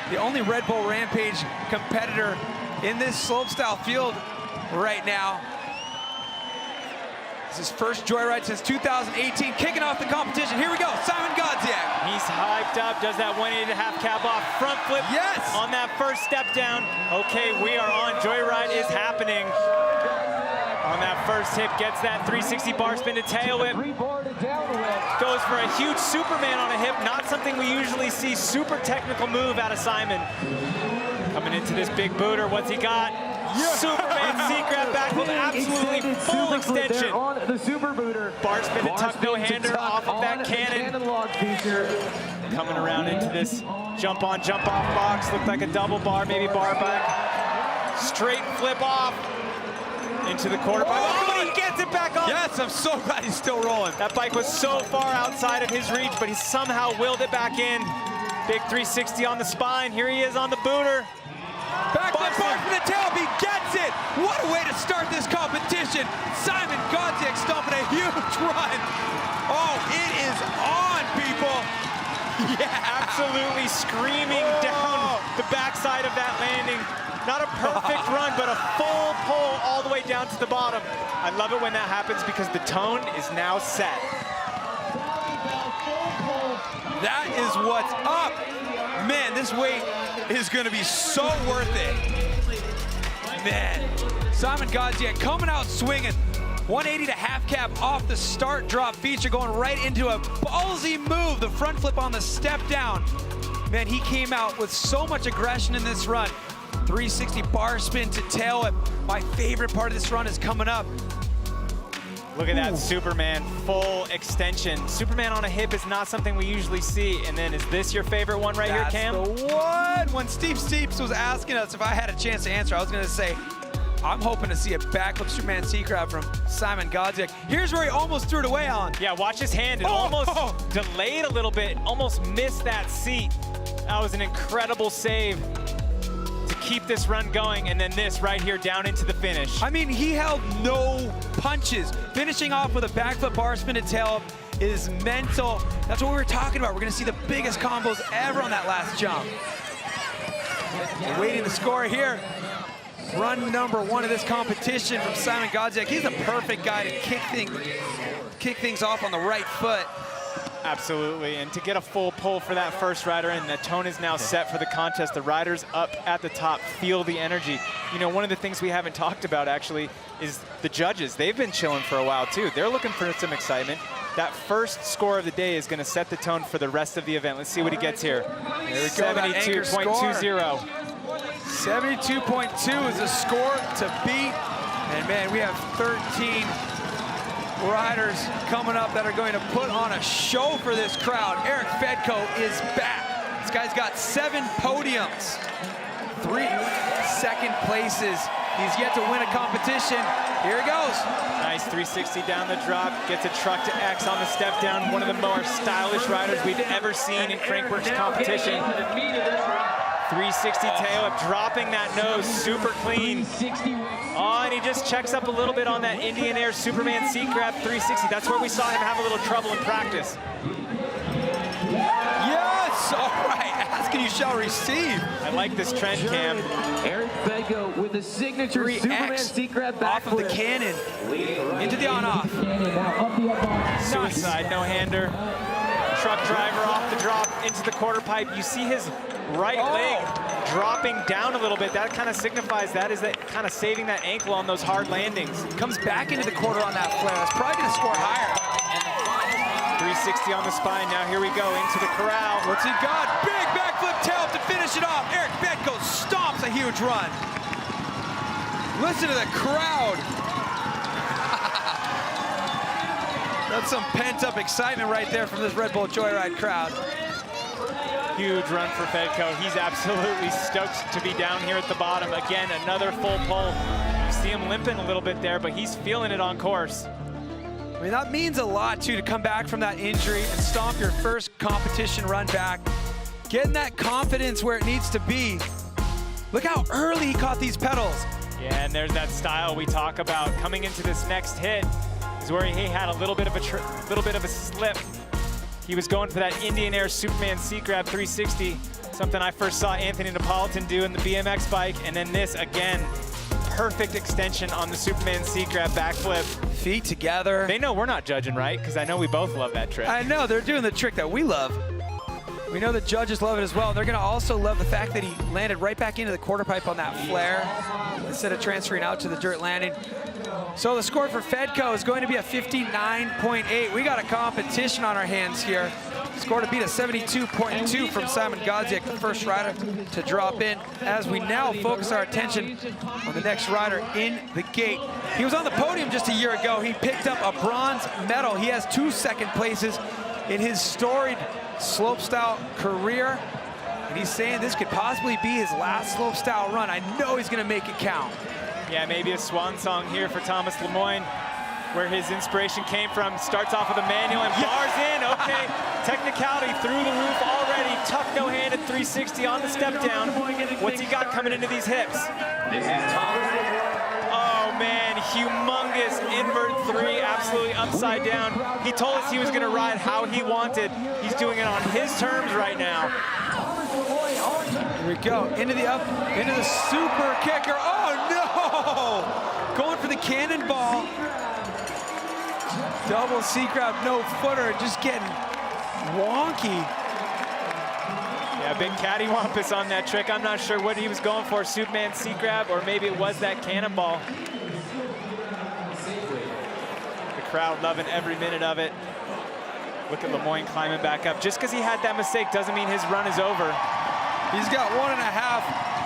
the only Red Bull Rampage competitor in this slopestyle field right now. This is his first Joyride since 2018, kicking off the competition. Here we go, Szymon Godziek. He's hyped up, does that 180 half cab off, front flip on that first step down. Okay, we are on, Joyride is happening. On that first hip, gets that 360 bar spin to tail whip. Goes for a huge Superman on a hip, not something we usually see. Super technical move out of Szymon. Coming into this big booter, what's he got? Superman C-grab back with absolutely full extension. On the super booter. Bar spin to tuck no hander off of that cannon. Coming around into this jump on, jump off box. Looked like a double bar, maybe bar back. Straight flip off into the quarter pipe. Oh, he gets it back on. Yes, I'm so glad he's still rolling. That bike was so far outside of his reach, but he somehow willed it back in. Big 360 on the spine. Here he is on the booter. Backflip bar from the tail, he gets it! What a way to start this competition! Szymon Godziek stomping a huge run. Oh, it is on, people! Yeah! Absolutely screaming down the backside of that landing. Not a perfect run, but a full pull all the way down to the bottom. I love it when that happens because the tone is now set. That is what's up. Man, this weight is going to be so worth it. Man, Szymon Godziek coming out swinging. 180 to half cab off the start drop feature, going right into a ballsy move. The front flip on the step down. Man, he came out with so much aggression in this run. 360 bar spin to tail whip. My favorite part of this run is coming up. Look at that Superman full extension. Superman on a hip is not something we usually see. And then is this your favorite one right here, Cam? That's the one. When Steve Steeps was asking us if I had a chance to answer, I was gonna say, I'm hoping to see a backflip Superman C-grab from Szymon Godziek. Here's where he almost threw it away on. Yeah, watch his hand. It almost delayed a little bit, almost missed that seat. That was an incredible save to keep this run going, and then this right here down into the finish. I mean, he held no punches. Finishing off with a backflip bar spin to tail is mental. That's what we were talking about. We're gonna see the biggest combos ever on that last jump. We're waiting the score here. Run number one of this competition from Szymon Godziek. He's the perfect guy to kick things off on the right foot. Absolutely, and to get a full pull for that first rider, and the tone is now set for the contest. The riders up at the top feel the energy. You know, one of the things we haven't talked about actually is the judges. They've been chilling for a while too. They're looking for some excitement. That first score of the day is going to set the tone for the rest of the event. Let's see what he gets here. There we go, 72.20. 72.2 is a score to beat. And man, we have 13 riders coming up that are going to put on a show for this crowd. Erik Fedko is back. This guy's got 7 podiums, 3 second places. He's yet to win a competition. Here he goes. Nice 360 down the drop, gets a truck to X on the step down. One of the more stylish riders we've ever seen in Crankworx competition. 360 tail whip, dropping that nose, super clean. Oh, and he just checks up a little bit on that Indian Air Superman C-grab 360. That's where we saw him have a little trouble in practice. Yes, all right, ask and you shall receive. I like this trend, Cam. Erik Fedko with the signature Superman C-grab back off of the cannon, into the on-off. Suicide, no hander. Truck driver off the drop into the quarter pipe. You see his right leg dropping down a little bit. That kind of signifies that is that kind of saving that ankle on those hard landings. Comes back into the quarter on that flare. It's probably going to score higher. 360 on the spine. Now here we go into the corral. What's he got? Big backflip tail to finish it off. Erik Fedko stomps a huge run. Listen to the crowd. That's some pent-up excitement right there from this Red Bull Joyride crowd. Huge run for Fedko. He's absolutely stoked to be down here at the bottom. Again, another full pull. You see him limping a little bit there, but he's feeling it on course. I mean, that means a lot, too, to come back from that injury and stomp your first competition run back. Getting that confidence where it needs to be. Look how early he caught these pedals. Yeah, and there's that style we talk about. Coming into this next hit is where he had a little bit of a slip. He was going for that Indian Air Superman C-grab 360. Something I first saw Anthony Napolitan do in the BMX bike, and then this again, perfect extension on the Superman seat grab backflip. Feet together. They know we're not judging, right? Because I know we both love that trick. I know, they're doing the trick that we love. We know the judges love it as well. They're gonna also love the fact that he landed right back into the quarter pipe on that flare instead of transferring out to the dirt landing. So the score for Fedko is going to be a 59.8. We got a competition on our hands here. Score to beat a 72.2 from Szymon Godziek, the first rider to drop in, as we now focus our attention on the next rider in the gate. He was on the podium just a year ago. He picked up a bronze medal. He has 2 second places in his storied slopestyle career. And he's saying this could possibly be his last slopestyle run. I know he's gonna make it count. Yeah, maybe a swan song here for Thomas Lemoine, where his inspiration came from. Starts off with a manual and bars in. Okay, technicality through the roof already. Tuck no-handed 360 on the step down. What's he got coming into these hips? Oh man, humongous invert 3, absolutely upside down. He told us he was gonna ride how he wanted. He's doing it on his terms right now. Here we go, into the super kicker. Oh no! Going for the cannonball. Double seat grab, no footer, just getting wonky. Yeah, big cattywampus on that trick. I'm not sure what he was going for, Superman seat grab, or maybe it was that cannonball. The crowd loving every minute of it. Look at Lemoine climbing back up. Just because he had that mistake doesn't mean his run is over. He's got 1.5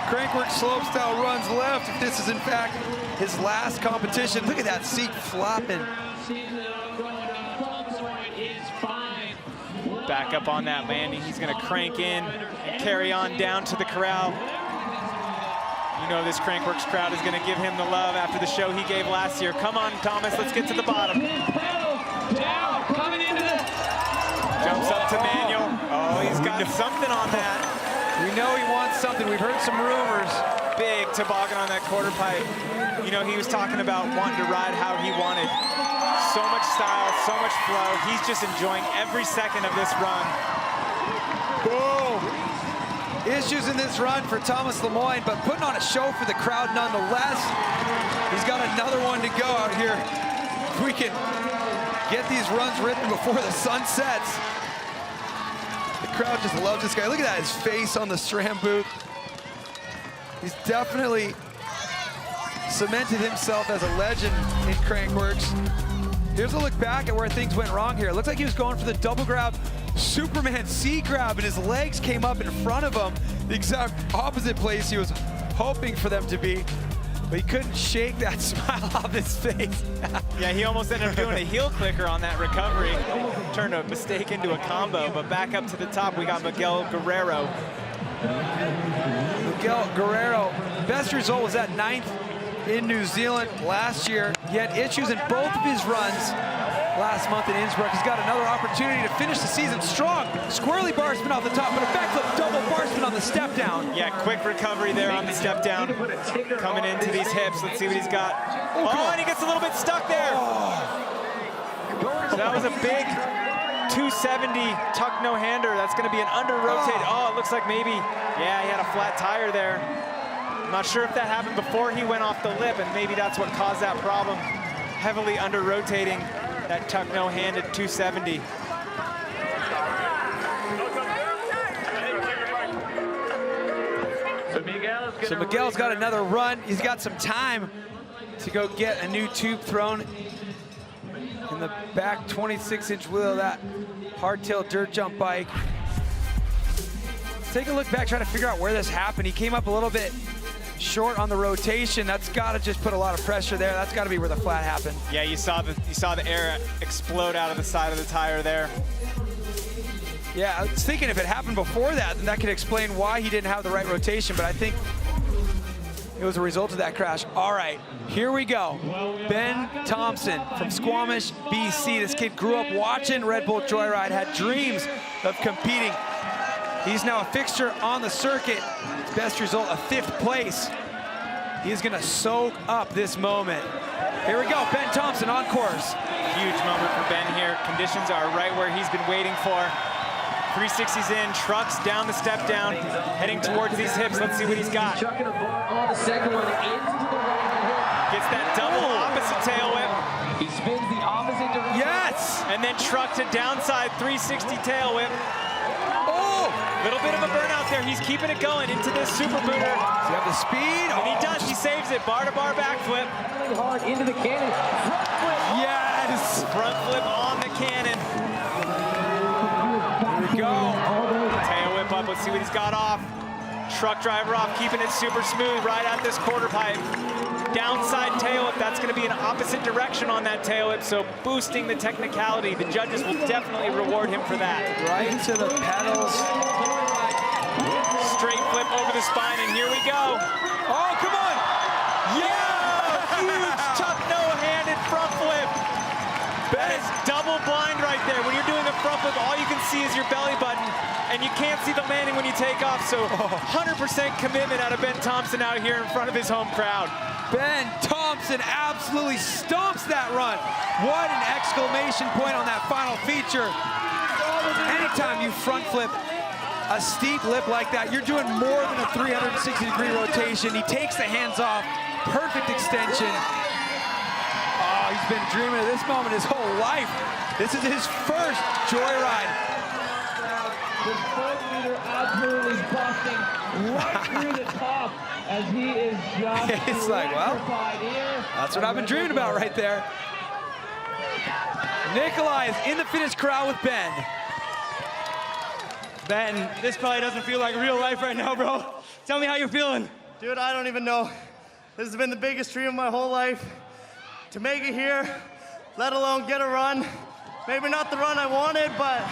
Crankworx slopestyle runs left, if this is in fact his last competition. Look at that seat flopping. Back up on that landing. He's gonna crank in and carry on down to the corral. You know this Crankworx crowd is gonna give him the love after the show he gave last year. Come on, Thomas, let's get to the bottom. Jumps up to manual. Oh, he's got something on that. We know he wants something. We've heard some rumors. Big toboggan on that quarter pipe. You know, he was talking about wanting to ride how he wanted. So much style, so much flow. He's just enjoying every second of this run. Boom. Issues in this run for Thomas Lemoine, but putting on a show for the crowd nonetheless. He's got another one to go out here. If we can get these runs written before the sun sets. The crowd just loves this guy. Look at that, his face on the SRAM booth. He's definitely cemented himself as a legend in Crankworx. Here's a look back at where things went wrong here. It looks like he was going for the double grab, Superman C grab, and his legs came up in front of him, the exact opposite place he was hoping for them to be. But he couldn't shake that smile off his face. Yeah, he almost ended up doing a heel clicker on that recovery. Turned a mistake into a combo, but back up to the top, we got Miguel Guerrero. Miguel Guerrero, best result was at 9th in New Zealand last year. He had issues in both of his runs last month in Innsbruck. He's got another opportunity to finish the season strong. Squirrely bar spin off the top, but a backflip double bar spin on the step down. Yeah, quick recovery there on the step down. Coming into these hips, let's see what he's got. Oh, and he gets a little bit stuck there. So that was a big 270 tuck no-hander. That's gonna be an under-rotate. Oh, it looks like maybe, yeah, he had a flat tire there. I'm not sure if that happened before he went off the lip, and maybe that's what caused that problem. Heavily under-rotating that tuck no-handed 270. So Miguel's got another run. He's got some time to go get a new tube thrown in the back 26-inch wheel of that hardtail dirt jump bike. Let's take a look back, try to figure out where this happened. He came up a little bit short on the rotation. That's got to just put a lot of pressure there. That's got to be where the flat happened. Yeah, you saw the air explode out of the side of the tire there. Yeah, I was thinking if it happened before that, then that could explain why he didn't have the right rotation, but I think it was a result of that crash. All right, here we go. Ben Thompson from Squamish, BC. This kid grew up watching Red Bull Joyride, had dreams of competing. He's now a fixture on the circuit. His best result, a 5th place. He's gonna soak up this moment. Here we go, Ben Thompson on course. Huge moment for Ben here. Conditions are right where he's been waiting for. 360s in, trucks down the step down, heading towards these hips. Let's see what he's got. Chucking a bar on the second one into the right hip. Gets that double opposite tail whip. He spins the opposite direction. Yes! And then truck to downside 360 tail whip. Oh! Little bit of a burnout there. He's keeping it going into this super booter. Does he have the speed? And he does. He saves it. Bar to bar backflip. Hard into the cannon. Front flip. Yes! Front flip on the cannon. Here we go. Tail whip up. Let's see what he's got off. Truck driver off, keeping it super smooth right at this quarter pipe. Downside tail whip. That's going to be an opposite direction on that tail whip, so boosting the technicality. The judges will definitely reward him for that. Right to the pedals. Straight flip over the spine, and here we go. Oh, come on! Yeah! Huge tuck no-handed front flip. That is double blind right there. When you're doing a front flip, all you can see is your belly button, and you can't see the landing when you take off, so 100% commitment out of Ben Thompson out here in front of his home crowd. Ben Thompson absolutely stomps that run. What an exclamation point on that final feature. Anytime you front flip a steep lip like that, you're doing more than a 360-degree rotation. He takes the hands off, perfect extension. Oh, he's been dreaming of this moment his whole life. This is his first Joyride. The 4-meter absolutely busting right through the top as he is just It's like, well, that's what I've been dreaming about right there. Nikolai is in the finish crowd with Ben. Ben, this probably doesn't feel like real life right now, bro. Tell me how you're feeling. Dude, I don't even know. This has been the biggest dream of my whole life. To make it here, let alone get a run. Maybe not the run I wanted, but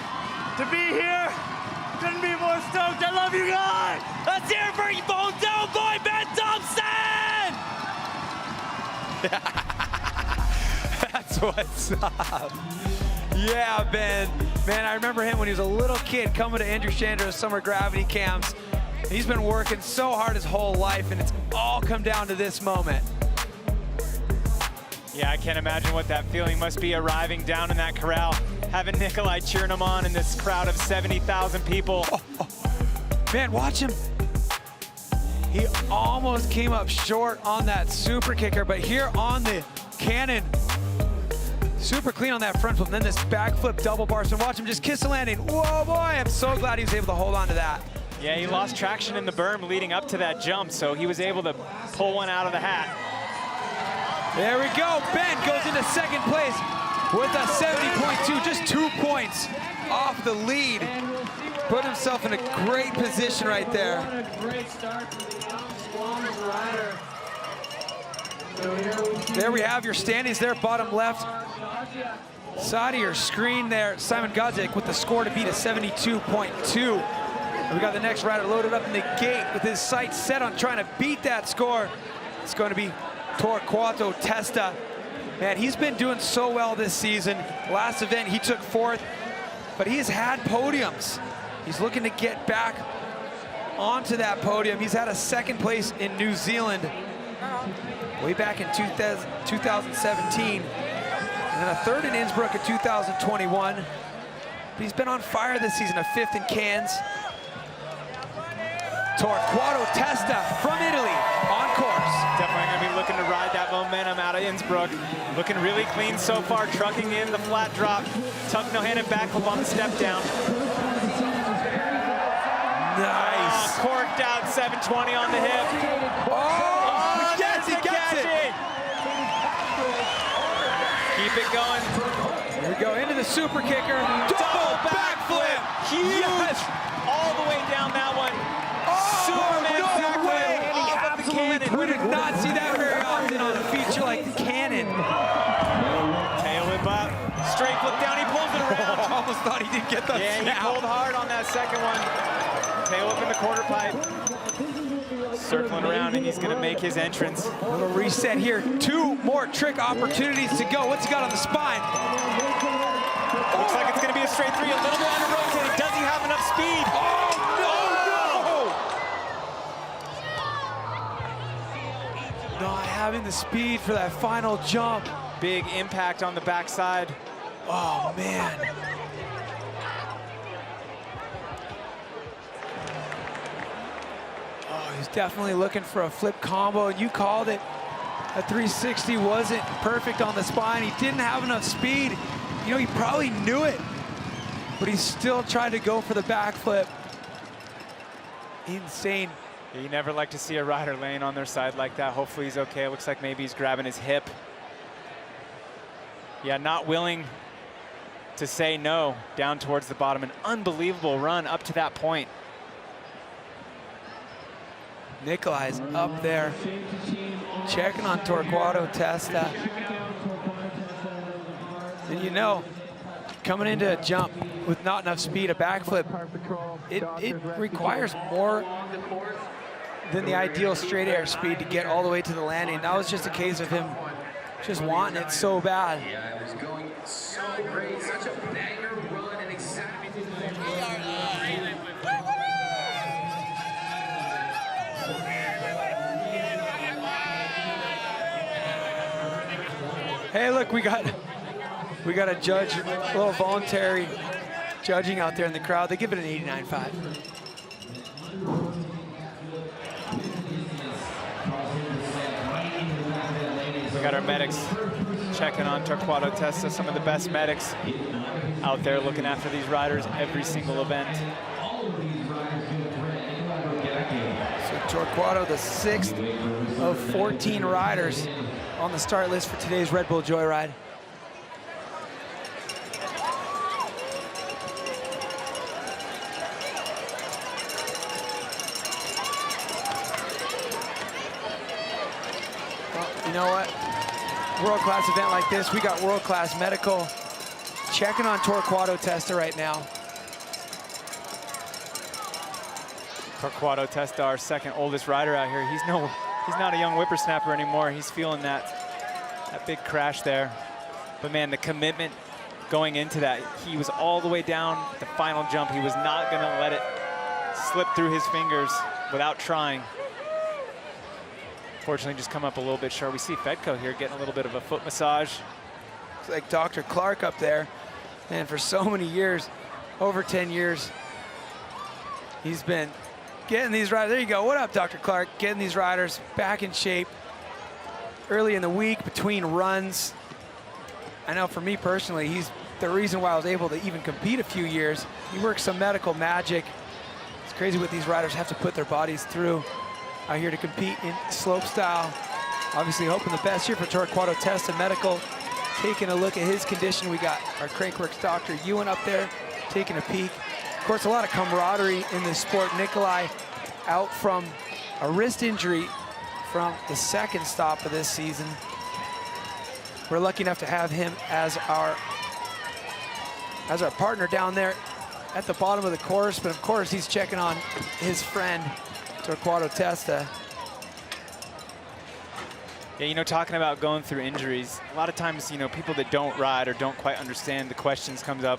to be here, couldn't be more stoked. I love you guys. Let's hear it for you, Bone Down Boy, Ben Thompson! That's what's up. Yeah, Ben. Man, I remember him when he was a little kid coming to Andrew Chandra's summer gravity camps. He's been working so hard his whole life, and it's all come down to this moment. Yeah, I can't imagine what that feeling must be arriving down in that corral, having Nikolai cheering him on in this crowd of 70,000 people. Man, watch him. He almost came up short on that super kicker, but here on the cannon, super clean on that front flip, and then this backflip double bar. So watch him just kiss the landing. Whoa, boy, I'm so glad he was able to hold on to that. Yeah, he lost traction in the berm leading up to that jump, so he was able to pull one out of the hat. There we go. Ben goes into second place with a 70.2, just 2 points off the lead. Put himself in a great position right there. What a great start to the young rider. There we have your standings there, bottom left. Side of your screen there, Szymon Godziek with the score to beat a 72.2. We got the next rider loaded up in the gate with his sights set on trying to beat that score. It's going to be Torquato Testa. Man, he's been doing so well this season. Last event, he took 4th, but he has had podiums. He's looking to get back onto that podium. He's had a 2nd place in New Zealand way back in 2017, and then a 3rd in Innsbruck in 2021. But he's been on fire this season, a 5th in Cairns. Torquato Testa from Italy on course. Definitely going to be looking to ride that momentum out of Innsbruck. Looking really clean so far, trucking in the flat drop. Tuck no-handed backflip on the step down. Nice. Corked out 720 on the hip. Oh, yes, he gets it. Keep it going. Here we go into the super kicker. Double backflip. Huge. Yes. All the way down that one. Superman no backflip way. off of the cannon. We did not see that very often on a feature like the cannon. Tail whip up. Straight flip down. He pulls it around. Almost thought he didn't get the Yeah, snap. he pulled hard on that second one. Tail whip in the quarter pipe. Circling around, and he's going to make his entrance. A little reset here. 2 more trick opportunities to go. What's he got on the spine? Looks like it's going to be a straight 3. A little bit under rotated. Does he have enough speed? Oh, no! Not having the speed for that final jump. Big impact on the backside. Oh, man. Oh, he's definitely looking for a flip combo, and you called it. A 360 wasn't perfect on the spine. He didn't have enough speed. You know, he probably knew it, but he still tried to go for the backflip. Insane. You never like to see a rider laying on their side like that. Hopefully he's okay. It looks like maybe he's grabbing his hip. Yeah, not willing to say no down towards the bottom. An unbelievable run up to that point. Nikolai's up there, checking on Torquato Testa. And you know, coming into a jump with not enough speed, a backflip, it requires more than the ideal straight air speed to get all the way to the landing. That was just a case of him just wanting it so bad. Yeah, it was going so great, such a banger run and exactly. Hey, look, we got a judge, a little voluntary judging out there in the crowd. They give it an 89.5. We got our medics checking on Torquato Testa, some of the best medics out there looking after these riders every single event. So Torquato, the 6th of 14 riders on the start list for today's Red Bull Joyride. Well, you know what? World-class event like this, we got world-class medical checking on Torquato Testa right now. Torquato Testa, our second oldest rider out here. He's not a young whippersnapper anymore. He's feeling that big crash there. But man, the commitment going into that, he was all the way down the final jump. He was not gonna let it slip through his fingers without trying. Fortunately, just come up a little bit short. We see Fedko here getting a little bit of a foot massage. It's like Dr. Clark up there. And for so many years, over 10 years, he's been getting these riders. There you go. What up, Dr. Clark? Getting these riders back in shape early in the week between runs. I know for me personally, he's the reason why I was able to even compete a few years. He works some medical magic. It's crazy what these riders have to put their bodies through out here to compete in slopestyle. Obviously hoping the best here for Torquato Testa medical. Taking a look at his condition. We got our Crankworx Dr. Ewan up there taking a peek. Of course, a lot of camaraderie in this sport. Nikolai out from a wrist injury from the second stop of this season. We're lucky enough to have him as our partner down there at the bottom of the course. But of course, he's checking on his friend, Torquato Testa. Yeah, you know, talking about going through injuries, a lot of times, you know, people that don't ride or don't quite understand the questions comes up,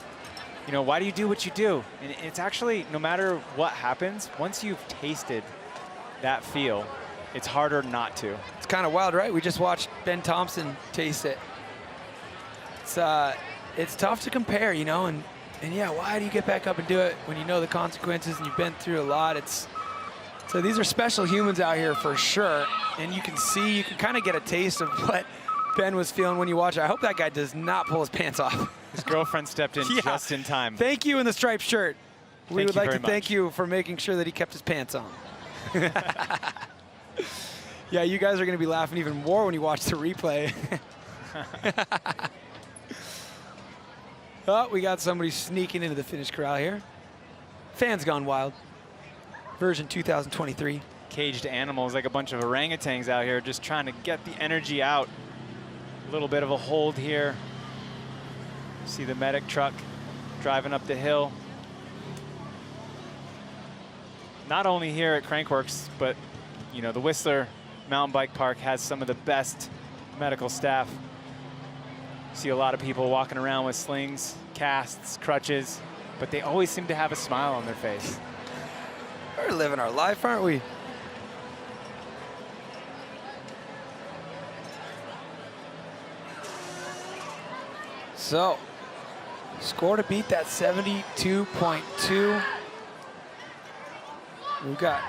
you know, why do you do what you do? And it's actually, no matter what happens, once you've tasted that feel, it's harder not to. It's kind of wild, right? We just watched Ben Thompson taste it. It's tough to compare, you know, and yeah, why do you get back up and do it when you know the consequences and you've been through a lot? So these are special humans out here for sure, and you can kind of get a taste of what Ben was feeling when you watch it. I hope that guy does not pull his pants off. His girlfriend stepped in Yeah. just in time. Thank you in the striped shirt. We would like to thank much. you for making sure that he kept his pants on. Yeah, you guys are going to be laughing even more when you watch the replay. Oh, we got somebody sneaking into the finish corral here. Fans Gone Wild, version 2023. Caged animals, like a bunch of orangutans out here, just trying to get the energy out. A little bit of a hold here. See the medic truck driving up the hill. Not only here at Crankworx, but you know, the Whistler Mountain Bike Park has some of the best medical staff. See a lot of people walking around with slings, casts, crutches, but they always seem to have a smile on their face. We're living our life, aren't we? So, score to beat that 72.2. We've got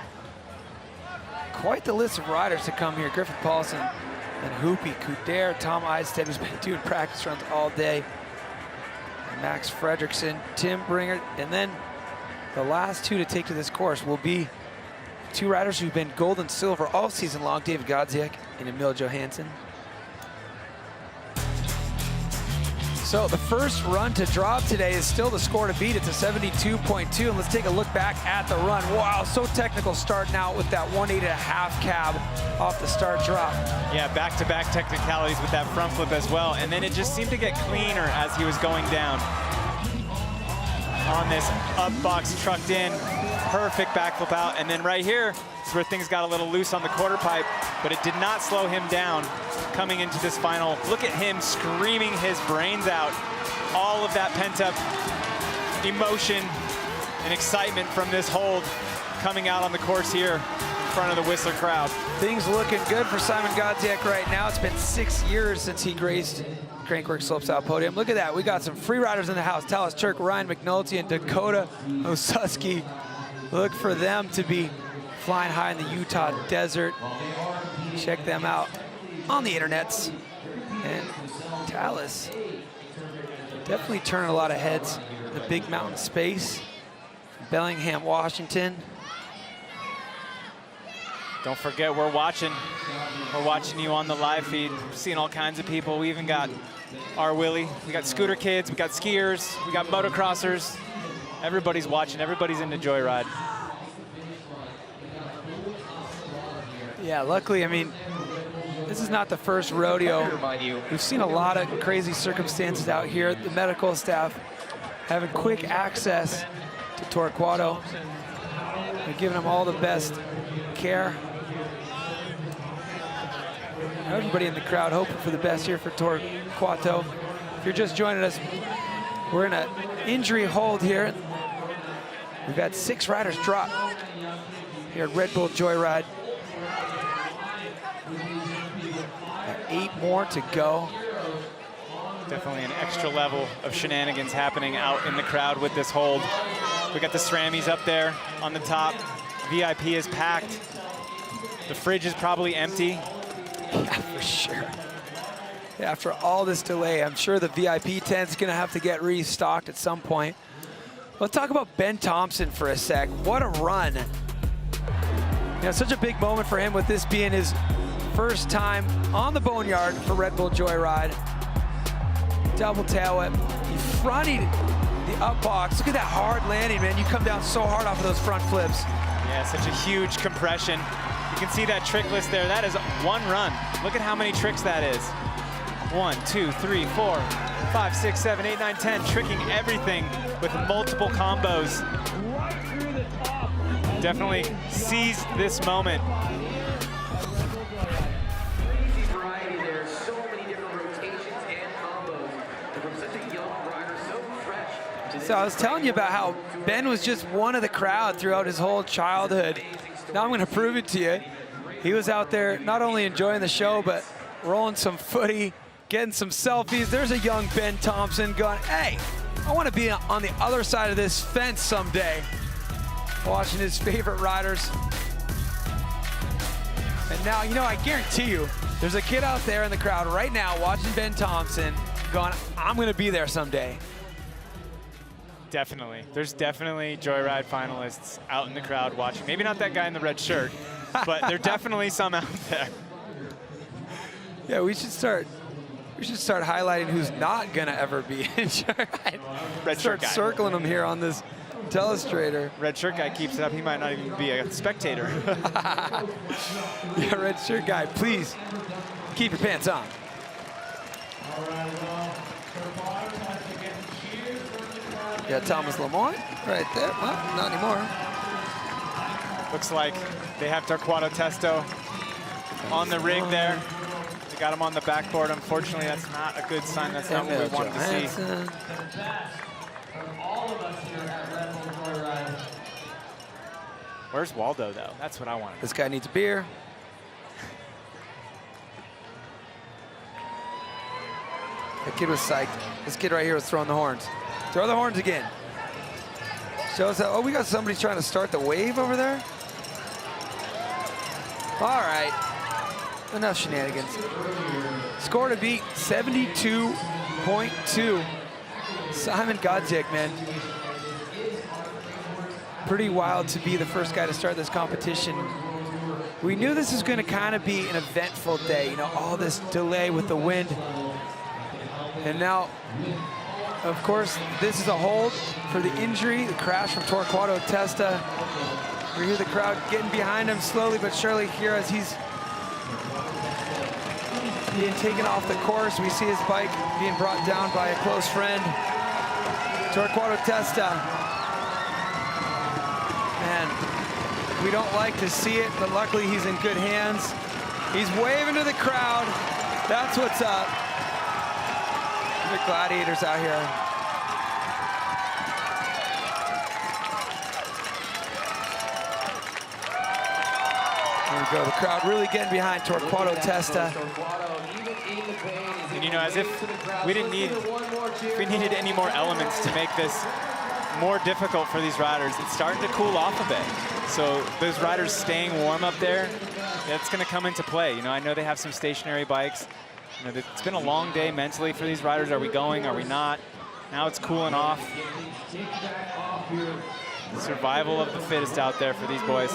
quite the list of riders to come here. Griffin Paulson and Huppert, Couderc, Tom Isted, who's been doing practice runs all day. And Max Fredrikkson, Tim Bringer, and then the last two to take to this course will be two riders who've been gold and silver all season long, Miguel Guerrero and Emil Johansson. So the first run to drop today is still the score to beat. It's a 72.2, and let's take a look back at the run. Wow, so technical starting out with that 180.5 cab off the start drop. Yeah, back-to-back technicalities with that front flip as well, and then it just seemed to get cleaner as he was going down. On this up box, trucked in, perfect backflip out, and then right here is where things got a little loose on the quarter pipe, but it did not slow him down coming into this final. Look at him screaming his brains out. All of that pent-up emotion and excitement from this hold coming out on the course here in front of the Whistler crowd. Things looking good for Szymon Godziek right now. It's been 6 years since he graced Crankworx Slopestyle podium. Look at that. We got some free riders in the house. Talis Turk, Ryan McNulty, and Dakota Osuski. Look for them to be flying high in the Utah desert. Check them out on the internets. And Talis definitely turning a lot of heads in the big mountain space. Bellingham, Washington. Don't forget, we're watching you on the live feed. We're seeing all kinds of people. We even got our Willie. We got scooter kids, we got skiers, we got motocrossers. Everybody's watching, everybody's into Joyride. Yeah, luckily, I mean, this is not the first rodeo. We've seen a lot of crazy circumstances out here. The medical staff having quick access to Torquato. They're giving him all the best care. Everybody in the crowd hoping for the best here for Torquato. If you're just joining us, we're in an injury hold here. We've had 6 riders drop here at Red Bull Joyride. 8 more to go. Definitely an extra level of shenanigans happening out in the crowd with this hold. We got the SRAMmies up there on the top. VIP is packed. The fridge is probably empty. Yeah, for sure. Yeah, after all this delay, I'm sure the VIP tent's gonna have to get restocked at some point. Let's talk about Ben Thompson for a sec. What a run. You know, such a big moment for him with this being his first time on the Boneyard for Red Bull Joyride. Double tail whip. He fronted the up box. Look at that hard landing, man. You come down so hard off of those front flips. Yeah, such a huge compression. You can see that trick list there. That is one run. Look at how many tricks that is. 1, 2, 3, 4, 5, 6, 7, 8, 9, 10. Tricking everything with multiple combos. Definitely seized this moment. Variety there, so many different rotations and combos. From such a young rider, so fresh. So I was telling you about how Ben was just one of the crowd throughout his whole childhood. Now I'm going to prove it to you. He was out there not only enjoying the show, but rolling some footy, getting some selfies. There's a young Ben Thompson going, hey, I want to be on the other side of this fence someday. Watching his favorite riders. And now, you know, I guarantee you, there's a kid out there in the crowd right now watching Ben Thompson going, I'm going to be there someday. Definitely. There's definitely Joyride finalists out in the crowd watching. Maybe not that guy in the red shirt, but there are definitely some out there. Yeah, we should start highlighting who's not gonna ever be in Joyride. Red shirt guy. Start circling them here on this telestrator. Red shirt guy keeps it up. He might not even be a spectator. Yeah, red shirt guy, please keep your pants on. Yeah, Thomas Lemoine right there. Well, not anymore. Looks like they have Torquato Testa on the rig there. They got him on the backboard. Unfortunately, that's not a good sign. That's not what we wanted to see. Where's Waldo, though? That's what I wanted. This guy needs a beer. That kid was psyched. This kid right here was throwing the horns. Throw the horns again. Show us that. Oh, we got somebody trying to start the wave over there. All right, enough shenanigans. Score to beat, 72.2. Szymon Godziek, man. Pretty wild to be the first guy to start this competition. We knew this was gonna kind of be an eventful day, you know, all this delay with the wind. And now, of course, this is a hold for the injury, the crash from Torquato Testa. We hear the crowd getting behind him slowly but surely here as he's being taken off the course. We see his bike being brought down by a close friend. Torquato Testa. Man, we don't like to see it, but luckily he's in good hands. He's waving to the crowd. That's what's up. The gladiators out here. There we go, the crowd really getting behind Torquato Testa. And you know, as if we needed any more elements to make this more difficult for these riders. It's starting to cool off a bit. So those riders staying warm up there, that's gonna come into play. You know, I know they have some stationary bikes. You know, it's been a long day mentally for these riders. Are we going, are we not? Now it's cooling off. Survival of the fittest out there for these boys.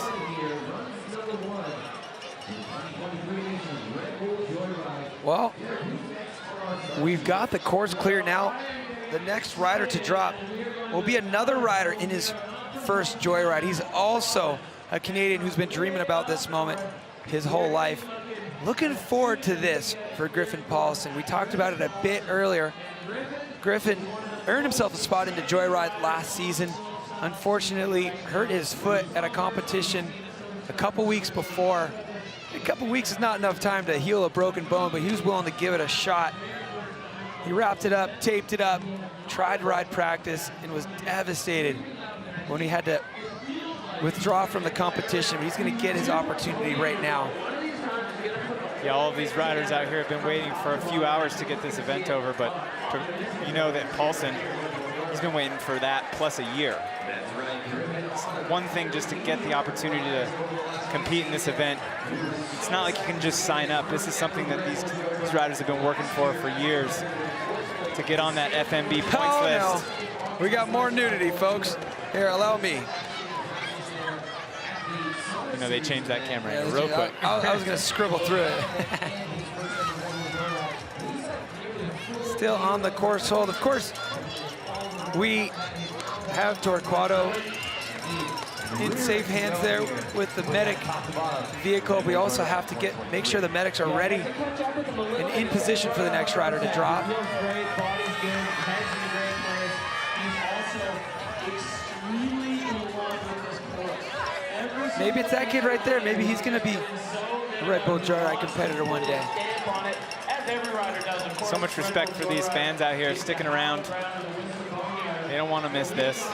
Well, we've got the course clear now. The next rider to drop will be another rider in his first Joyride. He's also a Canadian who's been dreaming about this moment his whole life. Looking forward to this for Griffin Paulson. We talked about it a bit earlier. Griffin earned himself a spot into Joyride last season. Unfortunately, hurt his foot at a competition a couple weeks before. A couple weeks is not enough time to heal a broken bone, but he was willing to give it a shot. He wrapped it up, taped it up, tried to ride practice, and was devastated when he had to withdraw from the competition. But he's going to get his opportunity right now. Yeah, all of these riders out here have been waiting for a few hours to get this event over, but you know that Paulson, he's been waiting for that plus a year. It's one thing just to get the opportunity to compete in this event. It's not like you can just sign up. This is something that these riders have been working for years to get on that FMB points list. No. We got more nudity, folks. Here, allow me. You know, they changed that camera real quick. I was going to scribble through it. Still on the course hold. Of course, we have Torquato in safe hands there with the medic vehicle. We also have to make sure the medics are ready and in position for the next rider to drop. Maybe it's that kid right there. Maybe he's going to be a Red Bull Joyride competitor one day. So much respect for these fans out here sticking around. They don't want to miss this.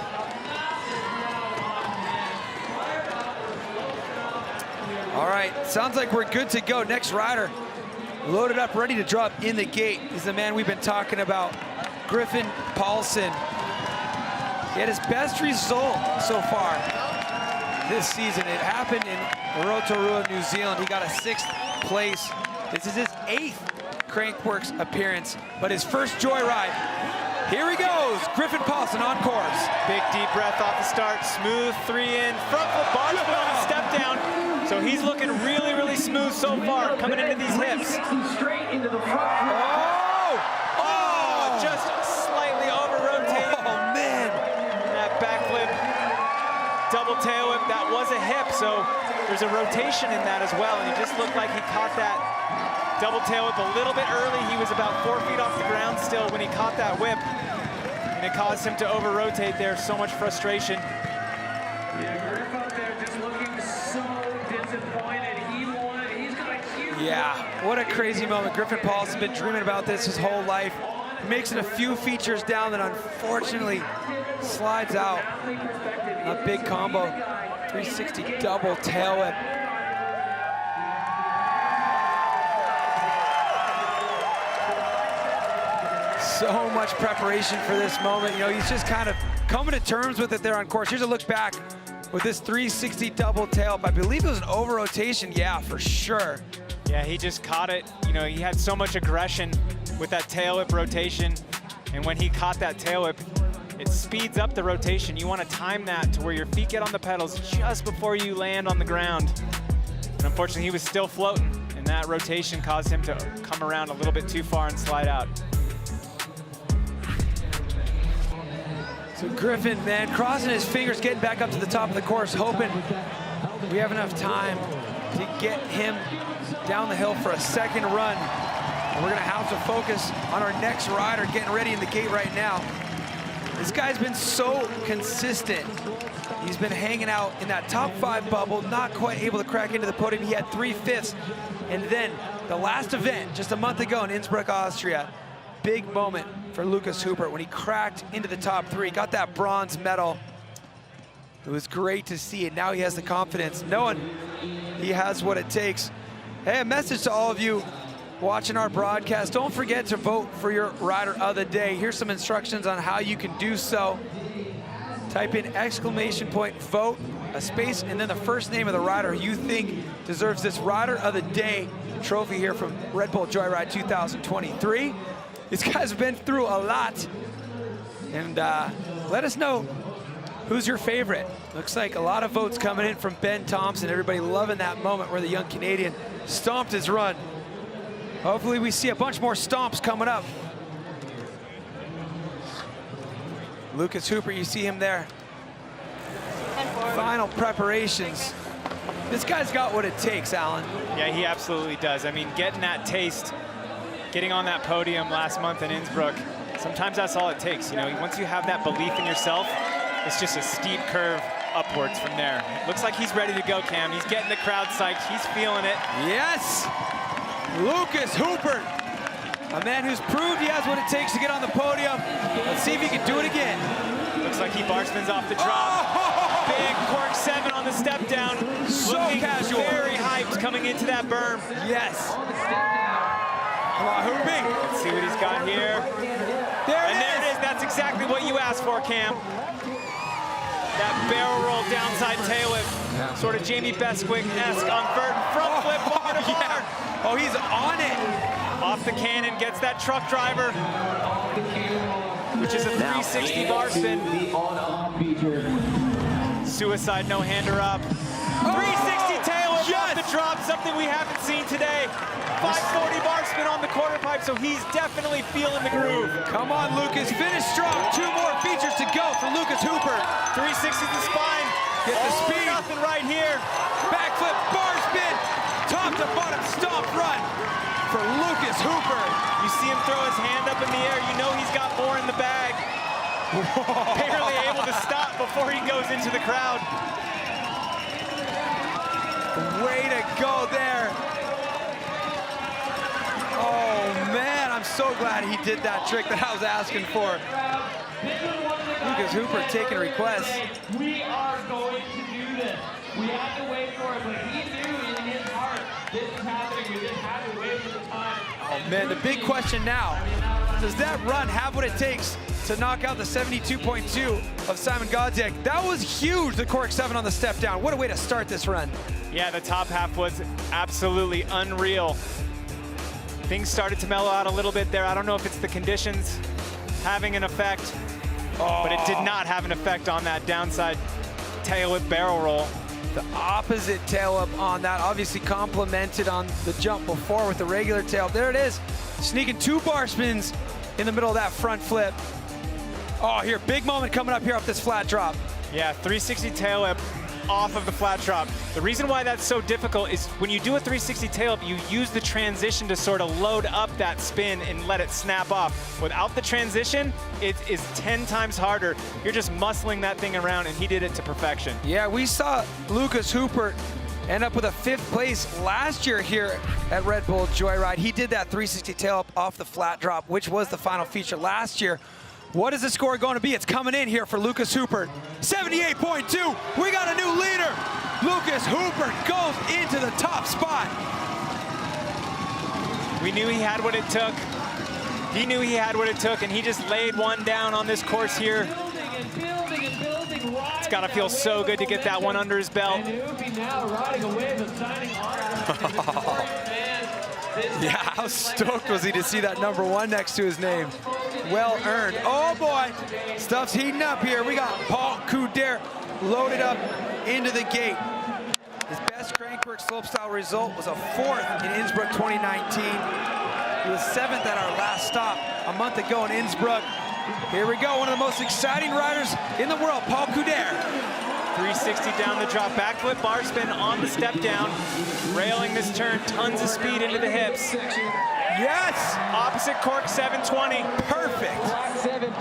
All right, sounds like we're good to go. Next rider, loaded up, ready to drop in the gate, is the man we've been talking about, Griffin Paulson. He had his best result so far this season. It happened in Rotorua, New Zealand. He got a 6th place. This is his 8th Crankworx appearance, but his first Joyride. Here he goes, Griffin Paulson on course. Big deep breath off the start, smooth 3 in, front foot bar split on the step down. So he's looking really, really smooth so far, coming into these hips. Straight into the front. Oh, just slightly over-rotating. Oh, man. That backflip, double tail whip, that was a hip, so there's a rotation in that as well, and he just looked like he caught that double tail whip a little bit early. He was about 4 feet off the ground still when he caught that whip, and it caused him to over-rotate there. So much frustration. Yeah, what a crazy moment. Griffin Paulson's been dreaming about this his whole life. He makes it a few features down, then unfortunately slides out. A big combo, 360 double tail whip. So much preparation for this moment. You know, he's just kind of coming to terms with it there on course. Here's a look back with this 360 double tail-up. I believe it was an over-rotation, yeah, for sure. Yeah, he just caught it. You know, he had so much aggression with that tail whip rotation. And when he caught that tail whip, it speeds up the rotation. You want to time that to where your feet get on the pedals just before you land on the ground. And unfortunately, he was still floating, and that rotation caused him to come around a little bit too far and slide out. So Griffin, man, crossing his fingers, getting back up to the top of the course, hoping we have enough time to get him down the hill for a second run. And we're gonna have to focus on our next rider getting ready in the gate right now. This guy's been so consistent. He's been hanging out in that top 5 bubble, not quite able to crack into the podium. He had 3/5. And then the last event, just a month ago in Innsbruck, Austria, big moment for Lucas Huppert when he cracked into the top 3, got that bronze medal. It was great to see it. Now he has the confidence, knowing he has what it takes. Hey, a message to all of you watching our broadcast. Don't forget to vote for your rider of the day. Here's some instructions on how you can do so. Type in !vote, a space, and then the first name of the rider you think deserves this rider of the day trophy here from Red Bull Joyride 2023. These guys have been through a lot. And let us know who's your favorite. Looks like a lot of votes coming in from Ben Thompson. Everybody loving that moment where the young Canadian stomped his run. Hopefully we see a bunch more stomps coming up. Lucas Huppert, you see him there. Final preparations. This guy's got what it takes, Alan. Yeah, he absolutely does. I mean, getting that taste, getting on that podium last month in Innsbruck, sometimes that's all it takes. You know, once you have that belief in yourself, it's just a steep curve upwards from there. Looks like he's ready to go, Cam. He's getting the crowd psyched. He's feeling it. Yes! Lucas Huppert, a man who's proved he has what it takes to get on the podium. Let's see if he can do it again. Looks like he bar spins off the drop. Oh! Big cork 7 on the step down. So looking casual. Very hyped coming into that berm. Yes. Come on, Huppert. Let's see what he's got here. There it is. That's exactly what you asked for, Cam. That barrel roll downside tail whip. Sort of Jamie Bestwick-esque on vert front flip over the bar. Oh, he's on it. Off the cannon, gets that truck driver, which is a 360 bar spin. Suicide no-hander up. 360 tail whip off the drop, something we haven't seen today. 540 bar spin on the quarter pipe, so he's definitely feeling the groove. Come on, Lucas, finish strong. 2 more features to go for Lucas Huppert. 360 the spine. Get the speed. Nothing right here. Backflip, bar spin, top to bottom stomp run for Lucas Huppert. You see him throw his hand up in the air, you know he's got more in the bag. Whoa. Barely able to stop before he goes into the crowd. Way to go there. Oh man, I'm so glad he did that trick that I was asking for. Lucas Huppert taking requests. We are going to do this. We had to wait for it, but he knew in his heart this is happening. We just had to wait for the time. Oh man, the big question now, does that run have what it takes to knock out the 72.2 of Szymon Godziek? That was huge, the cork 7 on the step down. What a way to start this run. Yeah, the top half was absolutely unreal. Things started to mellow out a little bit there. I don't know if it's the conditions having an effect, but it did not have an effect on that downside tail whip barrel roll. The opposite tail up on that, obviously complemented on the jump before with the regular tail. There it is, sneaking 2 bar spins in the middle of that front flip. Oh, here, big moment coming up here off this flat drop. Yeah, 360 tail whip off of the flat drop. The reason why that's so difficult is when you do a 360 tail whip, you use the transition to sort of load up that spin and let it snap off. Without the transition, it is 10 times harder. You're just muscling that thing around, and he did it to perfection. Yeah, we saw Lucas Huppert end up with a 5th place last year here at Red Bull Joyride. He did that 360 tail up off the flat drop, which was the final feature last year. What is the score going to be? It's coming in here for Lucas Huppert. 78.2. We got a new leader. Lucas Huppert goes into the top spot. We knew he had what it took. He knew he had what it took, and he just laid one down on this course here. Building and building and building right got to feel so good to get that one under his belt. Yeah, how stoked was he to see that #1 next to his name? Well earned. Oh boy, stuff's heating up here. We got Paul Couderc loaded up into the gate. His best Crankworx slopestyle result was a 4th in Innsbruck 2019. He was 7th at our last stop a month ago in Innsbruck. Here we go, one of the most exciting riders in the world, Paul Couderc. 360 down the drop, backflip bar spin on the step down, railing this turn, tons of speed into the hips. Yes! Opposite cork 720. Perfect.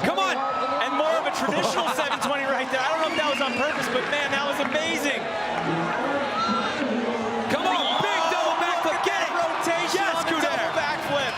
Come on. And more of a traditional 720 right there. I don't know if that was on purpose, but man, that was amazing. Come on, big double backflip, get it! Rotation yes, on the double backflip.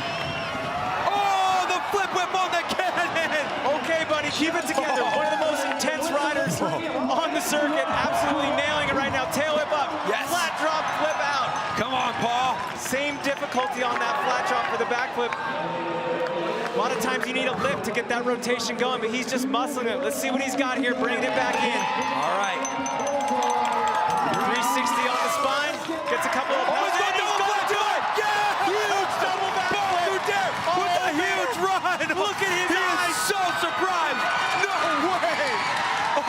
Oh, the flip whip on the cannon! Okay, buddy, keep it together. One of the most intense riders on the circuit, absolutely nailing it right now. Tail whip up, yes. Flat drop, flip out. Come on, Paul. Same difficulty on that flat drop for the backflip. A lot of times you need a lift to get that rotation going, but he's just muscling it. Let's see what he's got here, bringing it back in. All right. 360 on the spine, gets a couple of... Oh, he's going to do it! Yeah! Huge double backflip! Couderc with a huge run! Look at his eyes! He is so surprised! No way! Oh,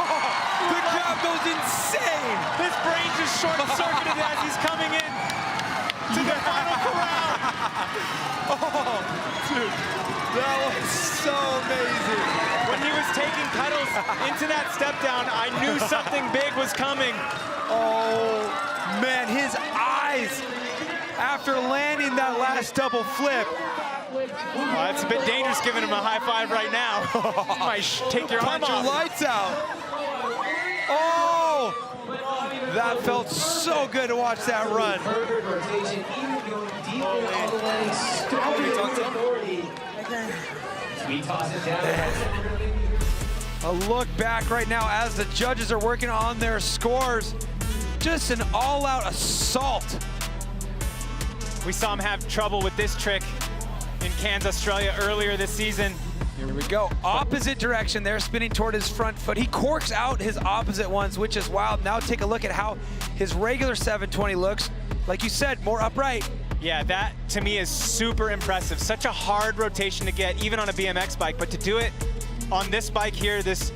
the crowd goes insane! His brain just short-circuited as he's coming in to the final corral. Oh, dude, that was so amazing. When he was taking pedals into that step down, I knew something big was coming. Oh, man, his eyes after landing that last double flip. Well, it's a bit dangerous giving him a high five right now. You might take your arm Punch your off. lights out. Oh, that felt so good to watch that run. A look back right now as the judges are working on their scores. Just an all-out assault. We saw him have trouble with this trick in Cairns, Australia earlier this season. Here we go. Opposite direction there, spinning toward his front foot. He corks out his opposite ones, which is wild. Now take a look at how his regular 720 looks. Like you said, more upright. Yeah, that to me is super impressive. Such a hard rotation to get, even on a BMX bike, but to do it on this bike here, this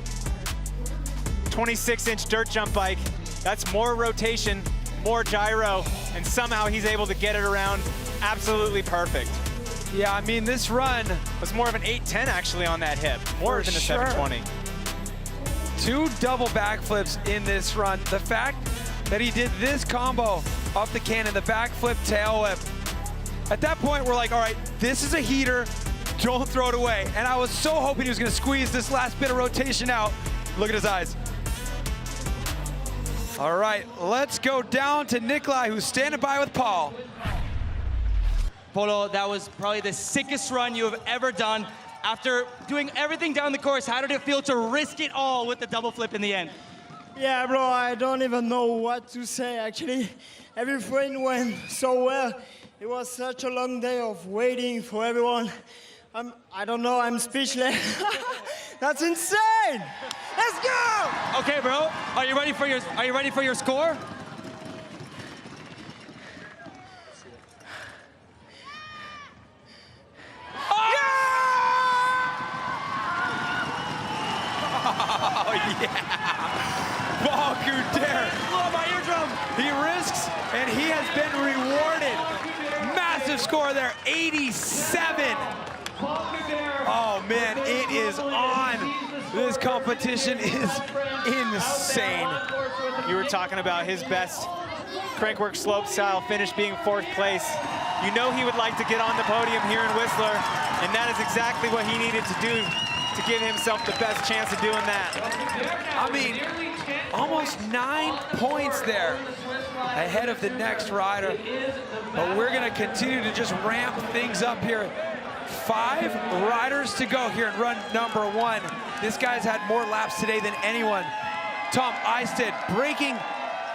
26-inch dirt jump bike, that's more rotation, more gyro, and somehow he's able to get it around absolutely perfect. Yeah, I mean, this run was more of an 810 actually on that hip, more than a 720. 2 double backflips in this run. The fact that he did this combo off the cannon, the backflip, tail whip. At that point, we're like, all right, this is a heater, don't throw it away. And I was so hoping he was gonna squeeze this last bit of rotation out. Look at his eyes. All right, let's go down to Nikolai, who's standing by with Paul. Polo, that was probably the sickest run you have ever done. After doing everything down the course, how did it feel to risk it all with the double flip in the end? Yeah, bro, I don't even know what to say, actually. Everything went so well. It was such a long day of waiting for everyone. I don't know, I'm speechless. That's insane! Let's go! Okay, bro, are you ready for your score? Oh, yeah! Paul Couderc. Oh, my eardrum! He risks, and he has been rewarded. Massive score there, 87. Oh, man, it is on. This competition is insane. You were talking about his best Crankworx slopestyle finish being 4th place. You know he would like to get on the podium here in Whistler, and that is exactly what he needed to do to give himself the best chance of doing that. I mean, almost 9 points there ahead of the next rider. But we're gonna continue to just ramp things up here. 5 riders to go here in run number 1. This guy's had more laps today than anyone. Tom Isted breaking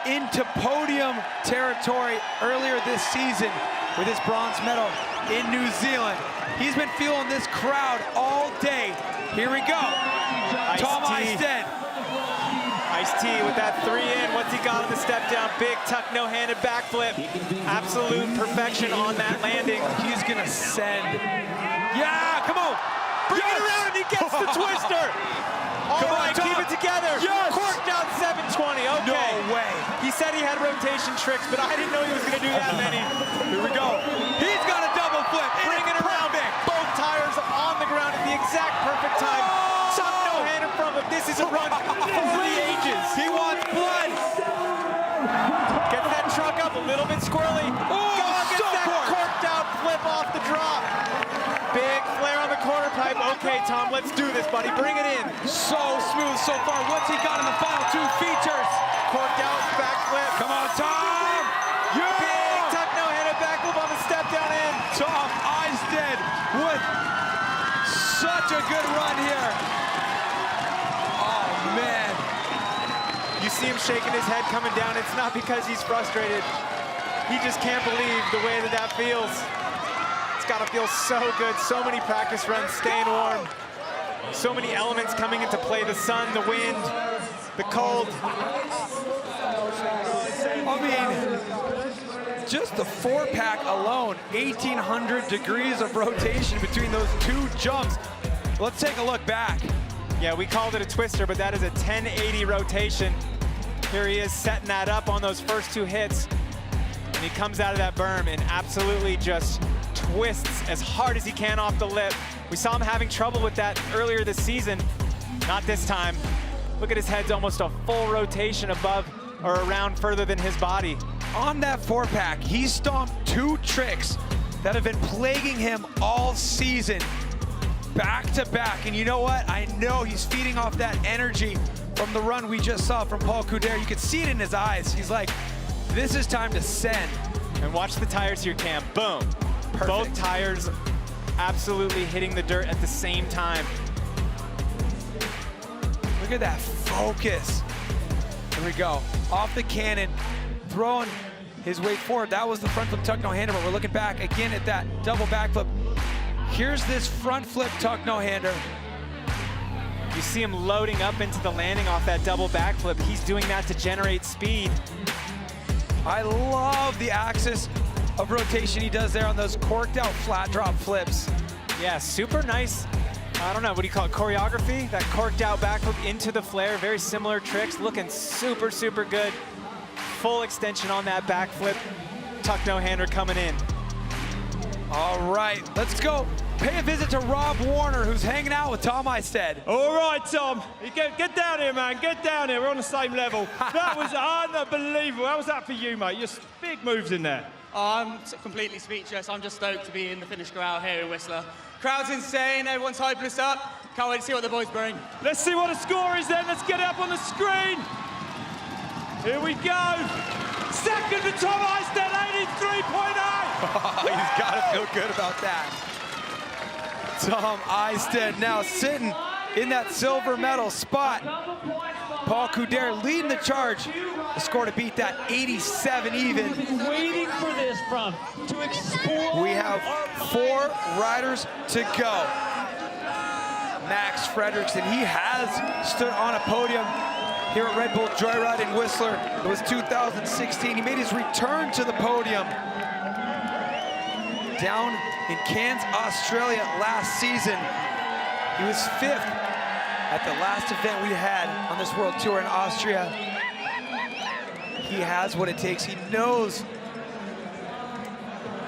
into podium territory earlier this season with his bronze medal in New Zealand. He's been feeling this crowd all day. Here we go. Tom Isted. Ice-T with that 3 in. What's he got on the step down? Big tuck, no-handed backflip. Absolute perfection on that landing. He's gonna send. Yeah, come on. Bring it around and he gets the twister. All right, keep it together. Yes. Corked out 720, okay. No way. He said he had rotation tricks, but I didn't know he was gonna do that many. Here we go. He's got a double flip. Bring it around. Both tires on the ground at the exact perfect time. Tuck no-handed from him. This is a run for the ages. He wants blood. Gets that truck up a little bit squirrely. Oh, gets so that corked out flip off the drop. Big flare on the quarter pipe. Okay, Tom, let's do this, buddy. Bring it in. So smooth so far. What's he got in the final 2 features? Corked out backflip. Come on, Tom. Yeah. Big tuck no-handed backflip on the step down in. Tom Isted with such a good run here. Oh, man. You see him shaking his head coming down. It's not because he's frustrated. He just can't believe the way that that feels. It's got to feel so good. So many practice runs, staying warm. So many elements coming into play. The sun, the wind, the cold. I mean, just the 4-pack alone, 1,800 degrees of rotation between those 2 jumps. Let's take a look back. Yeah, we called it a twister, but that is a 1080 rotation. Here he is setting that up on those first 2 hits. And he comes out of that berm and absolutely just twists as hard as he can off the lip. We saw him having trouble with that earlier this season. Not this time. Look at his head's almost a full rotation above or around further than his body. On that 4-pack, he stomped 2 tricks that have been plaguing him all season, back to back. And you know what? I know he's feeding off that energy from the run we just saw from Paul Couderc. You could see it in his eyes. He's like, this is time to send. And watch the tires here, Cam. Boom. Perfect. Both tires absolutely hitting the dirt at the same time. Look at that focus. Here we go. Off the cannon, throwing his weight forward. That was the front flip tuck no-hander, but we're looking back again at that double backflip. Here's this front flip tuck no-hander. You see him loading up into the landing off that double backflip. He's doing that to generate speed. I love the axis of rotation he does there on those corked out flat drop flips. Yeah, super nice. I don't know, what do you call it, choreography? That corked out backflip into the flare, very similar tricks, looking super, super good. Full extension on that backflip. Tuck no-hander coming in. All right, let's go pay a visit to Rob Warner, who's hanging out with Tom Isted. All right, Tom. Get down here, man. Get down here. We're on the same level. That was unbelievable. How was that for you, mate? Just big moves in there. I'm completely speechless. I'm just stoked to be in the finish crowd here in Whistler. Crowd's insane. Everyone's hyping us up. Can't wait to see what the boys bring. Let's see what the score is then. Let's get it up on the screen. Here we go. Second for Tom Isted, 83.8. He's got to feel good about that. Tom Isted now sitting in that silver medal spot. Paul Couderc leading the charge. The score to beat that 87 even. Waiting for this from to explore. We have 4 riders to go. Max Fredrikkson, he has stood on a podium here at Red Bull Joyride in Whistler. It was 2016. He made his return to the podium down in Cairns, Australia last season. He was 5th at the last event we had on this World Tour in Austria. He has what it takes. He knows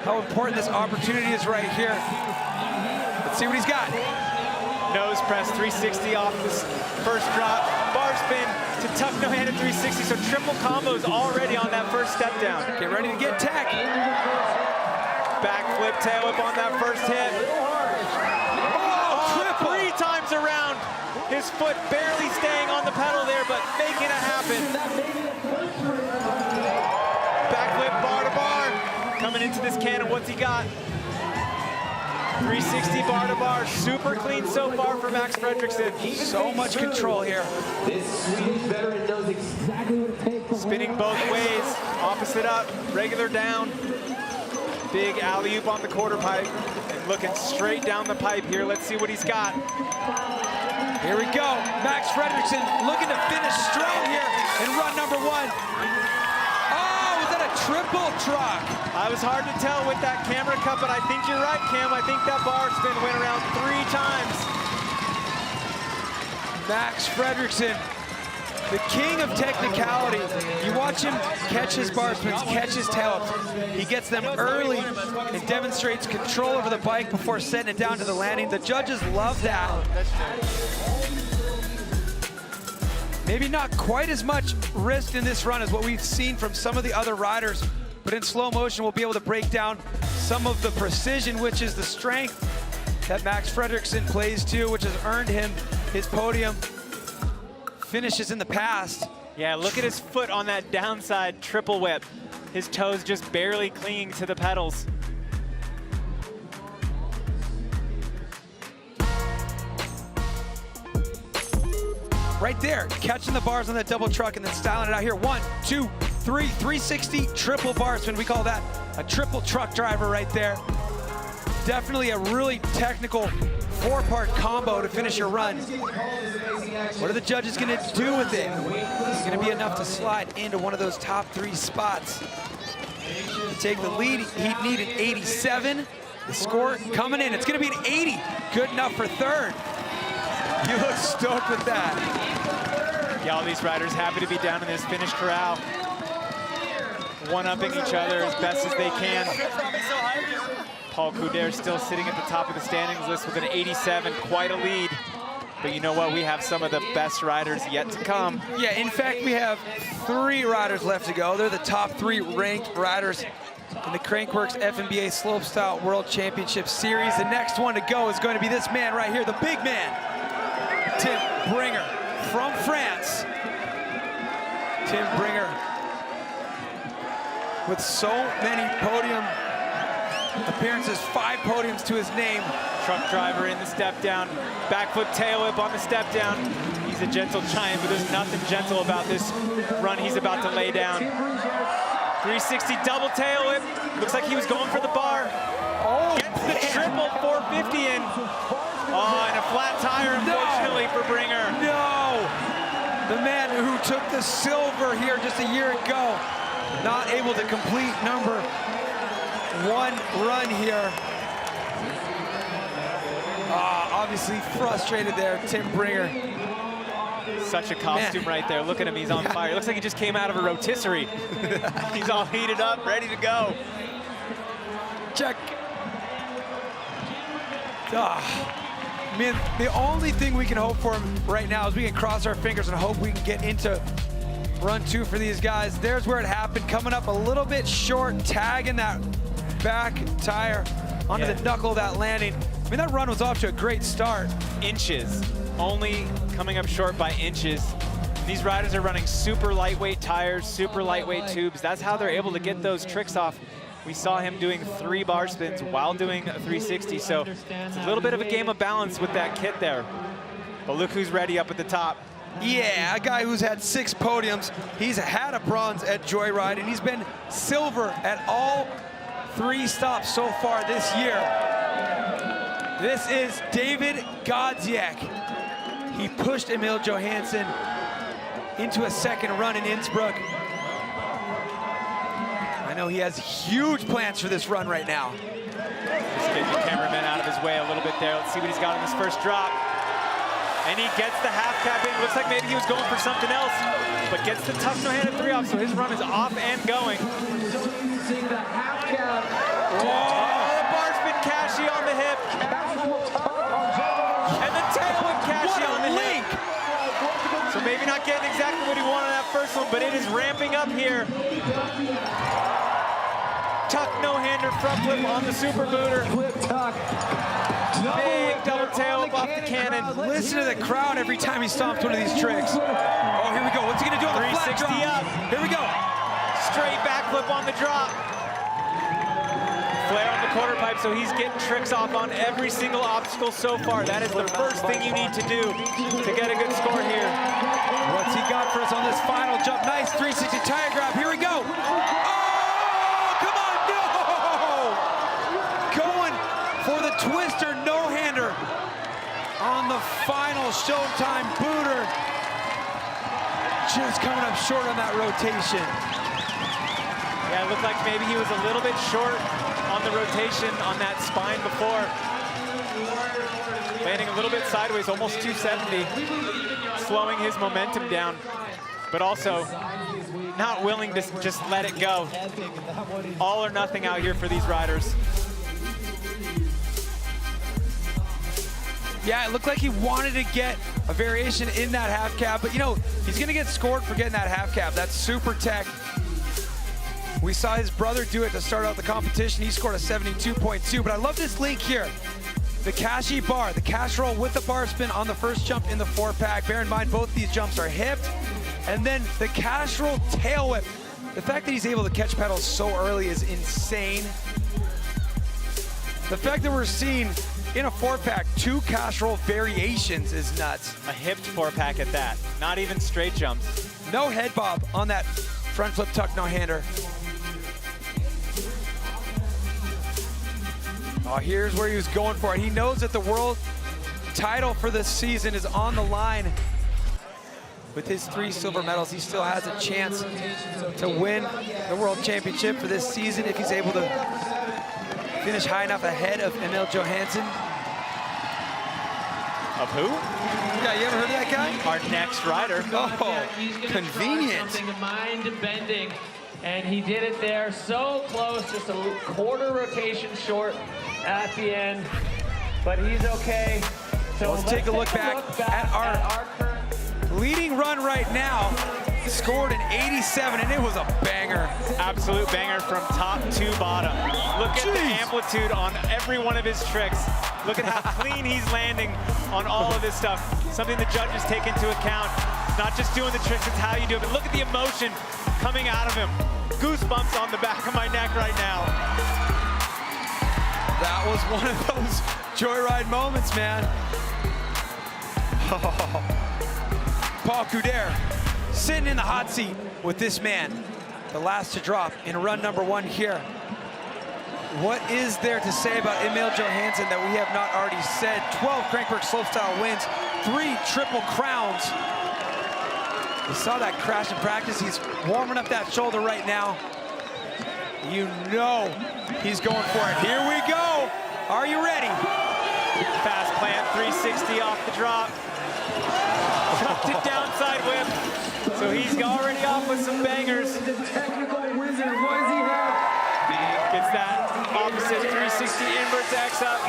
how important this opportunity is right here. Let's see what he's got. Nose press 360 off this first drop. Bar spin to tuck no-handed 360. So triple combos already on that first step down. Get ready to get tech. Backflip tail whip on that first hit. Triple. 3 times around. His foot barely staying on the pedal there, but making it happen. Backflip bar to bar. Coming into this cannon, what's he got? 360 bar to bar. Super clean so far for Max Fredrikkson. So much control here. This Swedish veteran knows exactly what it takes. Spinning both ways. Opposite up, regular down. Big alley-oop on the quarter pipe. And looking straight down the pipe here. Let's see what he's got. Here we go. Max Fredrikkson looking to finish strong here in run number 1. Oh, was that a triple truck? I was hard to tell with that camera cut, but I think you're right, Cam. I think that bar spin went around 3 times. Max Fredrikkson, the king of technicality. You watch him catch his bar spins, catch his tail-ups. He gets them early and demonstrates control over the bike before setting it down to the landing. The judges love that. Maybe not quite as much risk in this run as what we've seen from some of the other riders, but in slow motion, we'll be able to break down some of the precision, which is the strength that Max Fredrikkson plays to, which has earned him his podium finishes in the past. Yeah, look at his foot on that downside triple whip. His toes just barely clinging to the pedals. Right there, catching the bars on that double truck and then styling it out here. 1, 2, 3, 360 triple bar spin. We call that a triple truck driver right there. Definitely a really technical 4-part combo to finish your run. What are the judges gonna do with it? It's gonna be enough to slide into one of those top 3 spots. To take the lead, he'd need an 87. The score coming in, it's gonna be an 80. Good enough for 3rd. You look stoked with that. Yeah, all these riders happy to be down in this finish corral. One-upping each other as best as they can. Paul Couderc still sitting at the top of the standings list with an 87, quite a lead. But you know what, we have some of the best riders yet to come. Yeah, in fact, we have 3 riders left to go. They're the top 3 ranked riders in the Crankworx FMBA Slopestyle World Championship Series. The next one to go is going to be this man right here, the big man, Timothe Bringer from France. Timothe Bringer with so many podium appearances, 5 podiums to his name. Truck driver in the step down, backflip tail whip on the step down. He's a gentle giant, but there's nothing gentle about this run he's about to lay down. 360 double tail whip. Looks like he was going for the bar. Oh, gets the triple 450 in. Oh, and a flat tire, unfortunately, for Bringer. No! The man who took the silver here just a year ago, not able to complete number 1 run here. Obviously frustrated there, Timothe Bringer. Such a costume right there. Look at him, he's on fire. Looks like he just came out of a rotisserie. He's all heated up, ready to go. Check. I mean, the only thing we can hope for him right now is we can cross our fingers and hope we can get into run 2 for these guys. There's where it happened, coming up a little bit short, tagging that back tire onto the knuckle of that landing. I mean, that run was off to a great start. Inches, only coming up short by inches. These riders are running super lightweight tires, super lightweight tubes. That's how they're able to get those tricks off. We saw him doing 3 bar spins while doing a 360, so it's a little bit of a game of balance with that kit there. But look who's ready up at the top. Yeah, a guy who's had 6 podiums. He's had a bronze at Joyride, and he's been silver at all 3 stops so far this year. This is David Godziek. He pushed Emil Johansson into a 2nd run in Innsbruck. I know he has huge plans for this run right now. Just get the cameraman out of his way a little bit there. Let's see what he's got in this first drop. And he gets the half cap in. Looks like maybe he was going for something else, but gets the tough no-handed 3 off, so his run is off and going. Oh, bar spin Cashy on the hip. And the tail whip Cashy on the hip. So maybe not getting exactly what he wanted on that first one, but it is ramping up here. Tuck no-hander front flip on the super booter. Big double tail whip off the cannon. Listen to the crowd every time he stomps one of these tricks. Oh, here we go. What's he gonna do on the flat 360 drop? up. Here we go. Straight backflip on the drop. Flare on the quarter pipe, so he's getting tricks off on every single obstacle so far. That is the first thing you need to do to get a good score here. What's he got for us on this final jump? Nice 360 tire grab. Here we go. Oh, come on, no! Going for the twister no-hander on on the final Showtime booter. Just coming up short on that rotation. Yeah, it looked like maybe he was a little bit short on the rotation on that spine before. Landing a little bit sideways, almost 270. Slowing his momentum down, but also not willing to just let it go. All or nothing out here for these riders. Yeah, it looked like he wanted to get a variation in that half cab, but you know, he's gonna get scored for getting that half cab. That's super tech. We saw his brother do it to start out the competition. He scored a 72.2, but I love this link here. The cashy bar, the cash roll with the bar spin on the first jump in the 4-pack. Bear in mind, both these jumps are hipped. And then the cash roll tail whip. The fact that he's able to catch pedals so early is insane. The fact that we're seeing in a 4-pack 2 cash roll variations is nuts. A hipped 4-pack at that, not even straight jumps. No head bob on that front flip tuck no-hander. Oh, here's where he was going for it. He knows that the world title for this season is on the line. With his 3 silver medals, he still has a chance to win the world championship for this season if he's able to finish high enough ahead of Emil Johansson. Of who? Yeah, you ever heard of that guy? Our next rider. Oh, convenient. Mind-bending, and he did it there so close, just a quarter rotation short at the end, but he's okay. So let's take a look back at our leading run right now. Scored an 87, and it was a banger. Absolute banger from top to bottom. Look at the amplitude on every one of his tricks. Look at how clean he's landing on all of this stuff. Something the judges take into account. Not just doing the tricks, it's how you do it. But look at the emotion coming out of him. Goosebumps on the back of my neck right now. That was one of those Joyride moments, man. Paul Couderc sitting in the hot seat with this man, the last to drop in run number 1 here. What is there to say about Emil Johansson that we have not already said? 12 Crankworx Slopestyle wins, 3 triple crowns. We saw that crash in practice. He's warming up that shoulder right now. You know he's going for it. Here we go. Are you ready? Fast plant, 360 off the drop. Tucked it downside whip. So he's already off with some bangers. Technical wizard, what does he have? Gets that opposite 360 inverts X up.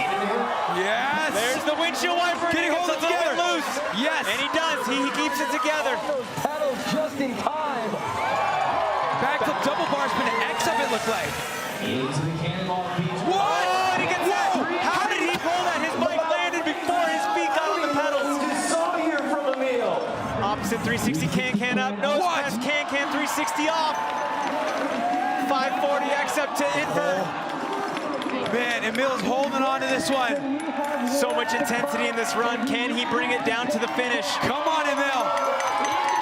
Yes. There's the windshield wiper. Can he hold it together? Loose. Yes. And he does. He keeps it together. Those pedals just in time. Backflip double bar spin, an X up it looked like. What? Oh, and he gets that. How did he pull that? His bike landed before his feet got on the pedals. Saw here from Emil. Opposite 360 can up. Nose pass can 360 off. 540 X up to invert. Man, Emil's holding on to this one. So much intensity in this run. Can he bring it down to the finish? Come on, Emil.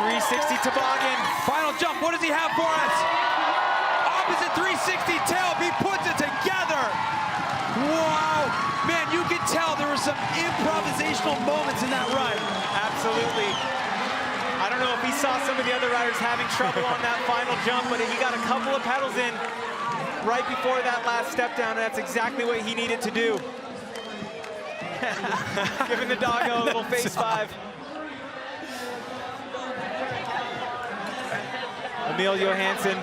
360 toboggan. Final jump, what does he have for us? Opposite 360 tail, he puts it together. Wow, man, you could tell there were some improvisational moments in that run. Absolutely. I don't know if he saw some of the other riders having trouble on that final jump, but he got a couple of pedals in right before that last step down, and that's exactly what he needed to do. Giving the doggo a little face 5. Emil Johansson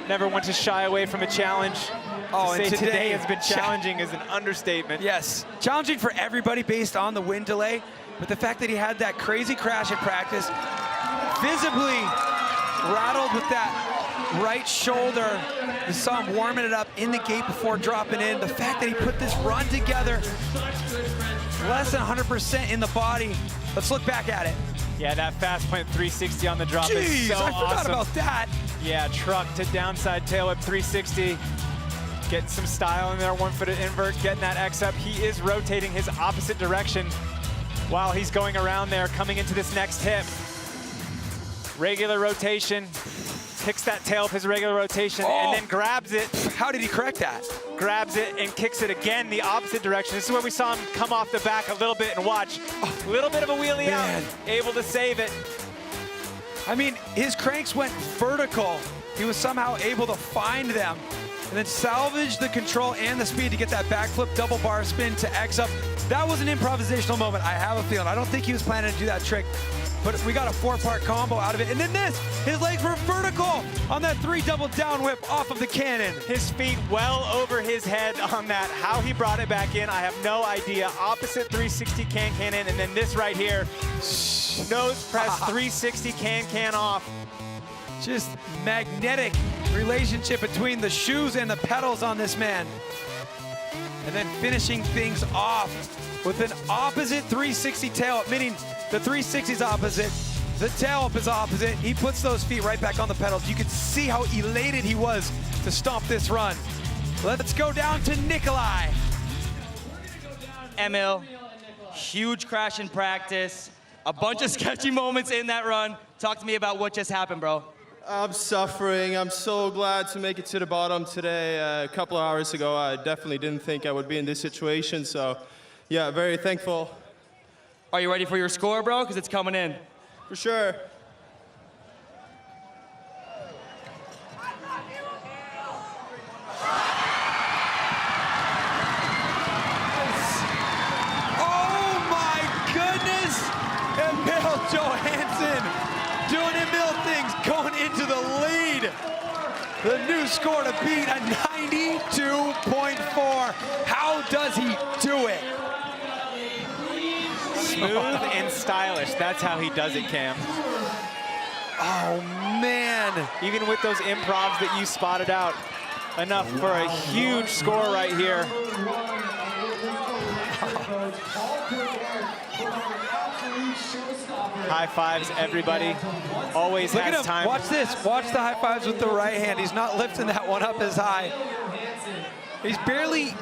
never wants to shy away from a challenge. Oh, to and say today has been challenging is an understatement. Yes, challenging for everybody based on the wind delay, but the fact that he had that crazy crash in practice, visibly rattled with that right shoulder. You saw him warming it up in the gate before dropping in. The fact that he put this run together, less than 100% in the body. Let's look back at it. Yeah, that fast plant 360 on the drop is so I forgot awesome. about that. Yeah, truck to downside tail whip 360. Getting some style in there, 1-footed invert, getting that X up. He is rotating his opposite direction while he's going around there, coming into this next hip. Regular rotation, picks that tail of his regular rotation and then grabs it. How did he correct that? Grabs it and kicks it again the opposite direction. This is where we saw him come off the back a little bit and watch. A little bit of a wheelie out, able to save it. I mean, his cranks went vertical. He was somehow able to find them and then salvage the control and the speed to get that backflip double bar spin to X up. That was an improvisational moment, I have a feeling. I don't think he was planning to do that trick, but we got a 4-part combo out of it. And then this, his legs were vertical on that 3 double down whip off of the cannon. His feet well over his head on that. How he brought it back in, I have no idea. Opposite 360 cannon, and then this right here, nose press 360 can off. Just magnetic relationship between the shoes and the pedals on this man. And then finishing things off with an opposite 360 tail up, meaning the 360 is opposite, the tail up is opposite. He puts those feet right back on the pedals. You could see how elated he was to stomp this run. Let's go down to Nikolai. Emil, huge crash in practice, a bunch of sketchy moments in that run. Talk to me about what just happened, bro. I'm suffering. I'm so glad to make it to the bottom today. A couple of hours ago, I definitely didn't think I would be in this situation. So, yeah, very thankful. Are you ready for your score, bro? Because it's coming in. For sure. Oh my goodness! Emil Johansson doing Emil things, going into the lead. The new score to beat, a 92.4. How does he do it? Smooth and stylish. That's how he does it, Cam. Oh, man. Even with those improvs that you spotted out, enough for a huge score right here. High fives, everybody. Always Look has at him. time. Watch this. Watch the high fives with the right hand. He's not lifting that one up as high. He's barely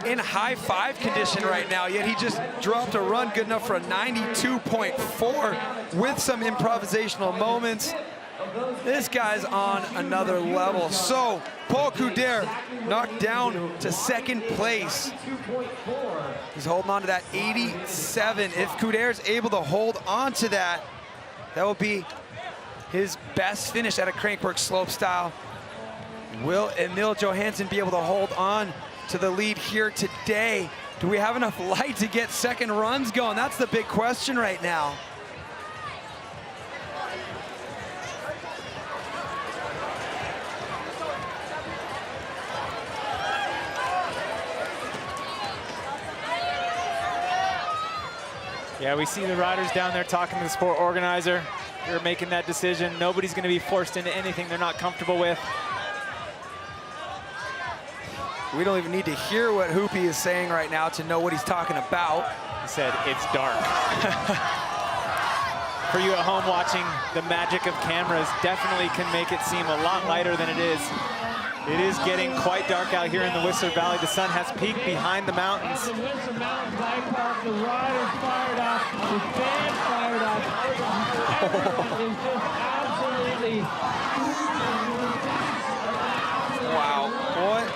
in high five condition right now, yet he just dropped a run good enough for a 92.4 with some improvisational moments. This guy's on another level. So, Paul Couderc knocked down to second place. He's holding on to that 87. If Couderc's able to hold on to that, that will be his best finish at a Crankworx Slopestyle. Will Emil Johansson be able to hold on to the lead here today? Do we have enough light to get second runs going? That's the big question right now. Yeah, we see the riders down there talking to the sport organizer. They're making that decision. Nobody's going to be forced into anything they're not comfortable with. We don't even need to hear what Hoopy is saying right now to know what he's talking about. He said, it's dark. For you at home watching, the magic of cameras definitely can make it seem a lot lighter than it is. It is getting quite dark out here in the Whistler Valley. The sun has peaked behind the mountains. The Whistler Mountain Bike Park, the riders fired up, the band fired up. Everyone is just absolutely... Wow, what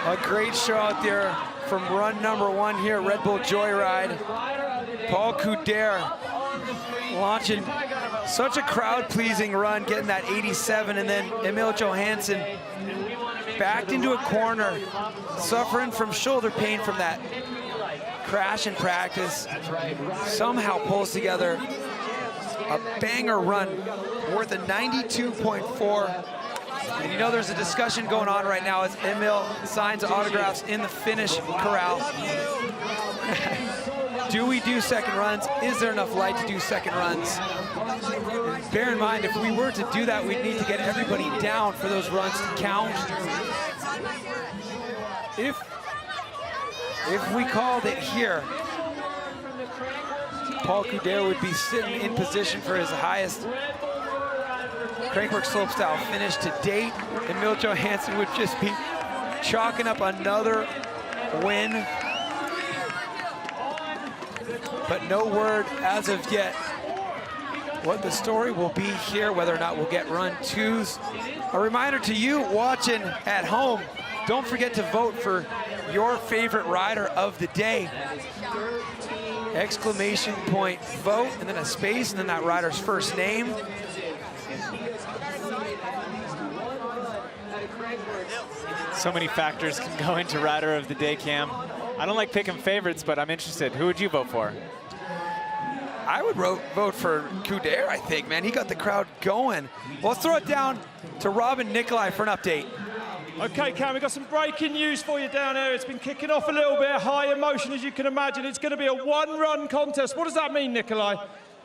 a great show out there from run number 1 here at Red Bull Joyride. Paul Couderc launching such a crowd-pleasing run, getting that 87, and then Emil Johansson backed into a corner, suffering from shoulder pain from that crash in practice. Somehow pulls together a banger run worth a 92.4. And you know there's a discussion going on right now as Emil signs autographs in the finish corral. Do we do second runs? Is there enough light to do second runs? Bear in mind, if we were to do that, we'd need to get everybody down for those runs to count. If we called it here, Paul Couderc would be sitting in position for his highest Crankworx Slopestyle finish to date. Emil Johansson would just be chalking up another win. But no word as of yet what the story will be here, whether or not we'll get run twos. A reminder to you watching at home, don't forget to vote for your favorite rider of the day. Exclamation point vote, and then a space, and then that rider's first name. So many factors can go into rider of the day, Cam. I don't like picking favorites, but I'm interested. Who would you vote for? I would vote for Couderc, I think, man. He got the crowd going. Well, let's throw it down to Robin Nikolai for an update. Okay, Cam, we've got some breaking news for you down here. It's been kicking off a little bit, high emotion, as you can imagine. It's going to be a one-run contest. What does that mean, Nikolai?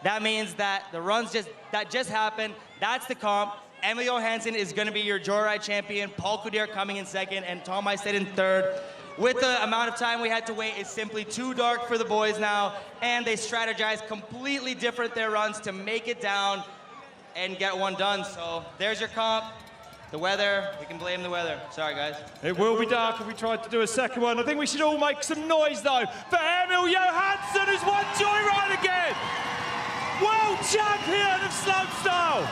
That means that the runs that just happened, that's the comp. Emil Johansson is going to be your Joyride champion. Paul Couderc coming in second, and Tom Isted in third. With the amount of time we had to wait, it's simply too dark for the boys now, and they strategized completely different their runs to make it down and get one done. So there's your comp. The weather, we can blame the weather. Sorry, guys. It will be dark if we tried to do a second one. I think we should all make some noise, though, for Emil Johansson, who's won Joyride again. World champion of slopestyle.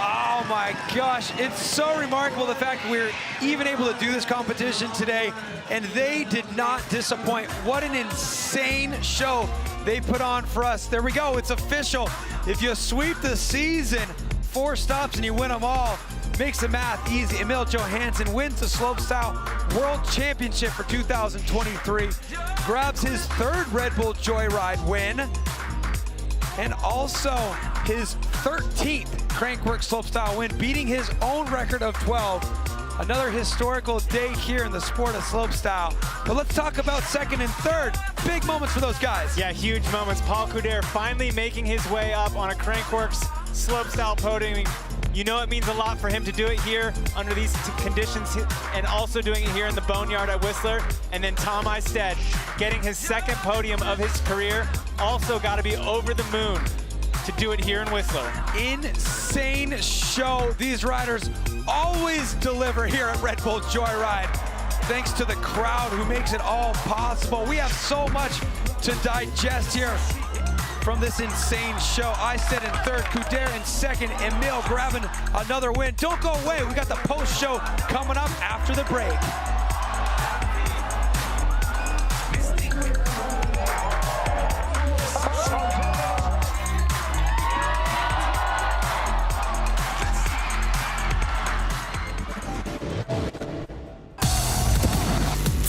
Oh my gosh, it's so remarkable the fact we're even able to do this competition today, and they did not disappoint. What an insane show they put on for us. There we go, it's official. If you sweep the season, 4 stops and you win them all, makes the math easy. Emil Johansson wins the Slopestyle World Championship for 2023, grabs his 3rd Red Bull Joyride win, and also his 13th Crankworx Slopestyle win, beating his own record of 12. Another historical day here in the sport of slopestyle. But let's talk about 2nd and 3rd. Big moments for those guys. Yeah, huge moments. Paul Couderc finally making his way up on a Crankworx slopestyle podium. You know it means a lot for him to do it here under these conditions, and also doing it here in the Boneyard at Whistler. And then Tom Isted getting his 2nd podium of his career. Also got to be over the moon to do it here in Whistler. Insane show. These riders always deliver here at Red Bull Joyride. Thanks to the crowd who makes it all possible. We have so much to digest here from this insane show. Isted in 3rd, Couderc in 2nd, Emil grabbing another win. Don't go away, we got the post show coming up after the break.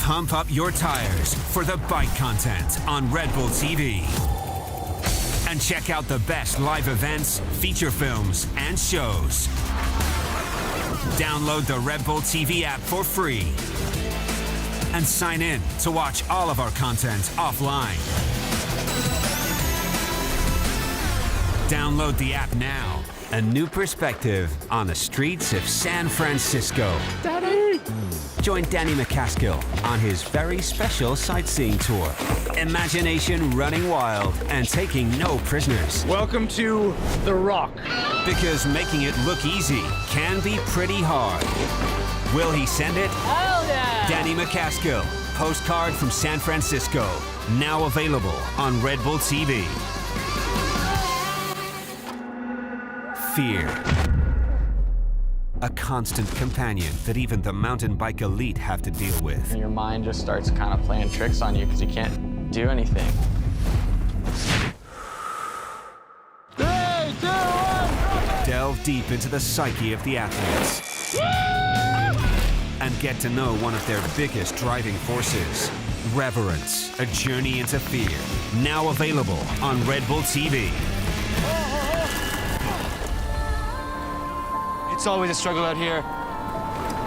Pump up your tires for the bike content on Red Bull TV. And check out the best live events, feature films, and shows. Download the Red Bull TV app for free. And sign in to watch all of our content offline. Download the app now. A new perspective on the streets of San Francisco. Daddy! Join Danny McCaskill on his very special sightseeing tour. Imagination running wild and taking no prisoners. Welcome to The Rock. Because making it look easy can be pretty hard. Will he send it? Hell yeah! Danny McCaskill, Postcard from San Francisco. Now available on Red Bull TV. Fear. A constant companion that even the mountain bike elite have to deal with. And your mind just starts kind of playing tricks on you because you can't do anything. 3, 2, 1. Delve deep into the psyche of the athletes. And get to know one of their biggest driving forces. Reverence, a journey into fear. Now available on Red Bull TV. It's always a struggle out here.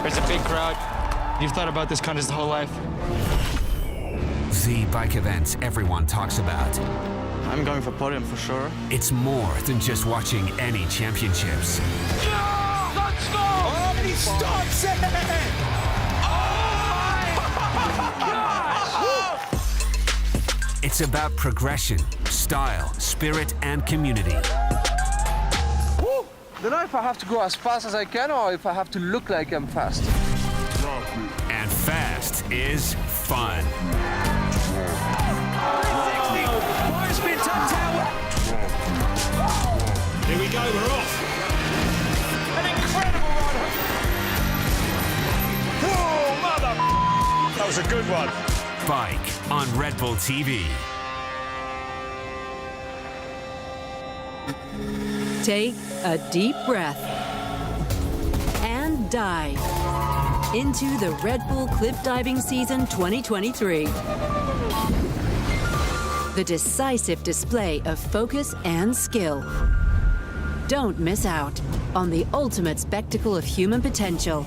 There's a big crowd. You've thought about this contest the whole life. The bike event everyone talks about. I'm going for podium for sure. It's more than just watching any championships. Yeah! Let's go! Oh, and he starts it! Oh my gosh! It's about progression, style, spirit, and community. I don't know if I have to go as fast as I can or if I have to look like I'm fast. And fast is fun. 360, spin top tail. That was a good one. Bike on Red Bull TV. Take a deep breath and dive into the Red Bull Cliff Diving Season 2023. The decisive display of focus and skill. Don't miss out on the ultimate spectacle of human potential.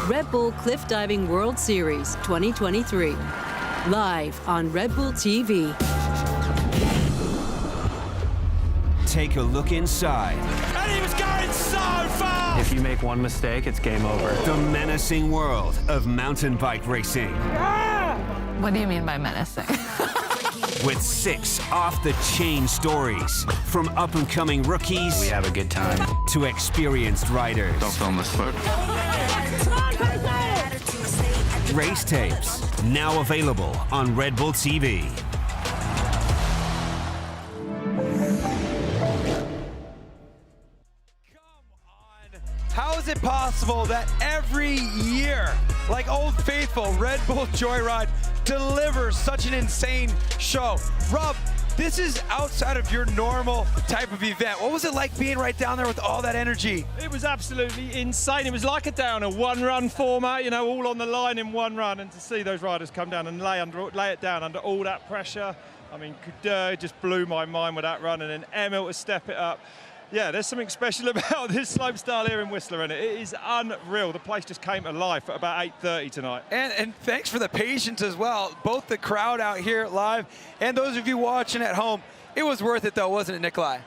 Red Bull Cliff Diving World Series 2023. Live on Red Bull TV. Take a look inside. And he was going so fast! If you make one mistake, it's game over. The menacing world of mountain bike racing. What do you mean by menacing? With 6 off-the-chain stories from up-and-coming rookies. We have a good time. To experienced riders. Don't film this part. Race tapes, now available on Red Bull TV. How is it possible that every year, like Old Faithful, Red Bull Joyride delivers such an insane show? Rob, this is outside of your normal type of event. What was it like being right down there with all that energy? It was absolutely insane. It was like a downer, one-run format, you know, all on the line in one run, and to see those riders come down and lay it down under all that pressure. I mean, Couderc just blew my mind with that run, and then Emil to step it up. Yeah, there's something special about this slopestyle here in Whistler, and it is unreal. The place just came to life at about 8:30 tonight. And thanks for the patience as well. Both the crowd out here live and those of you watching at home. It was worth it though, wasn't it, Nikolai?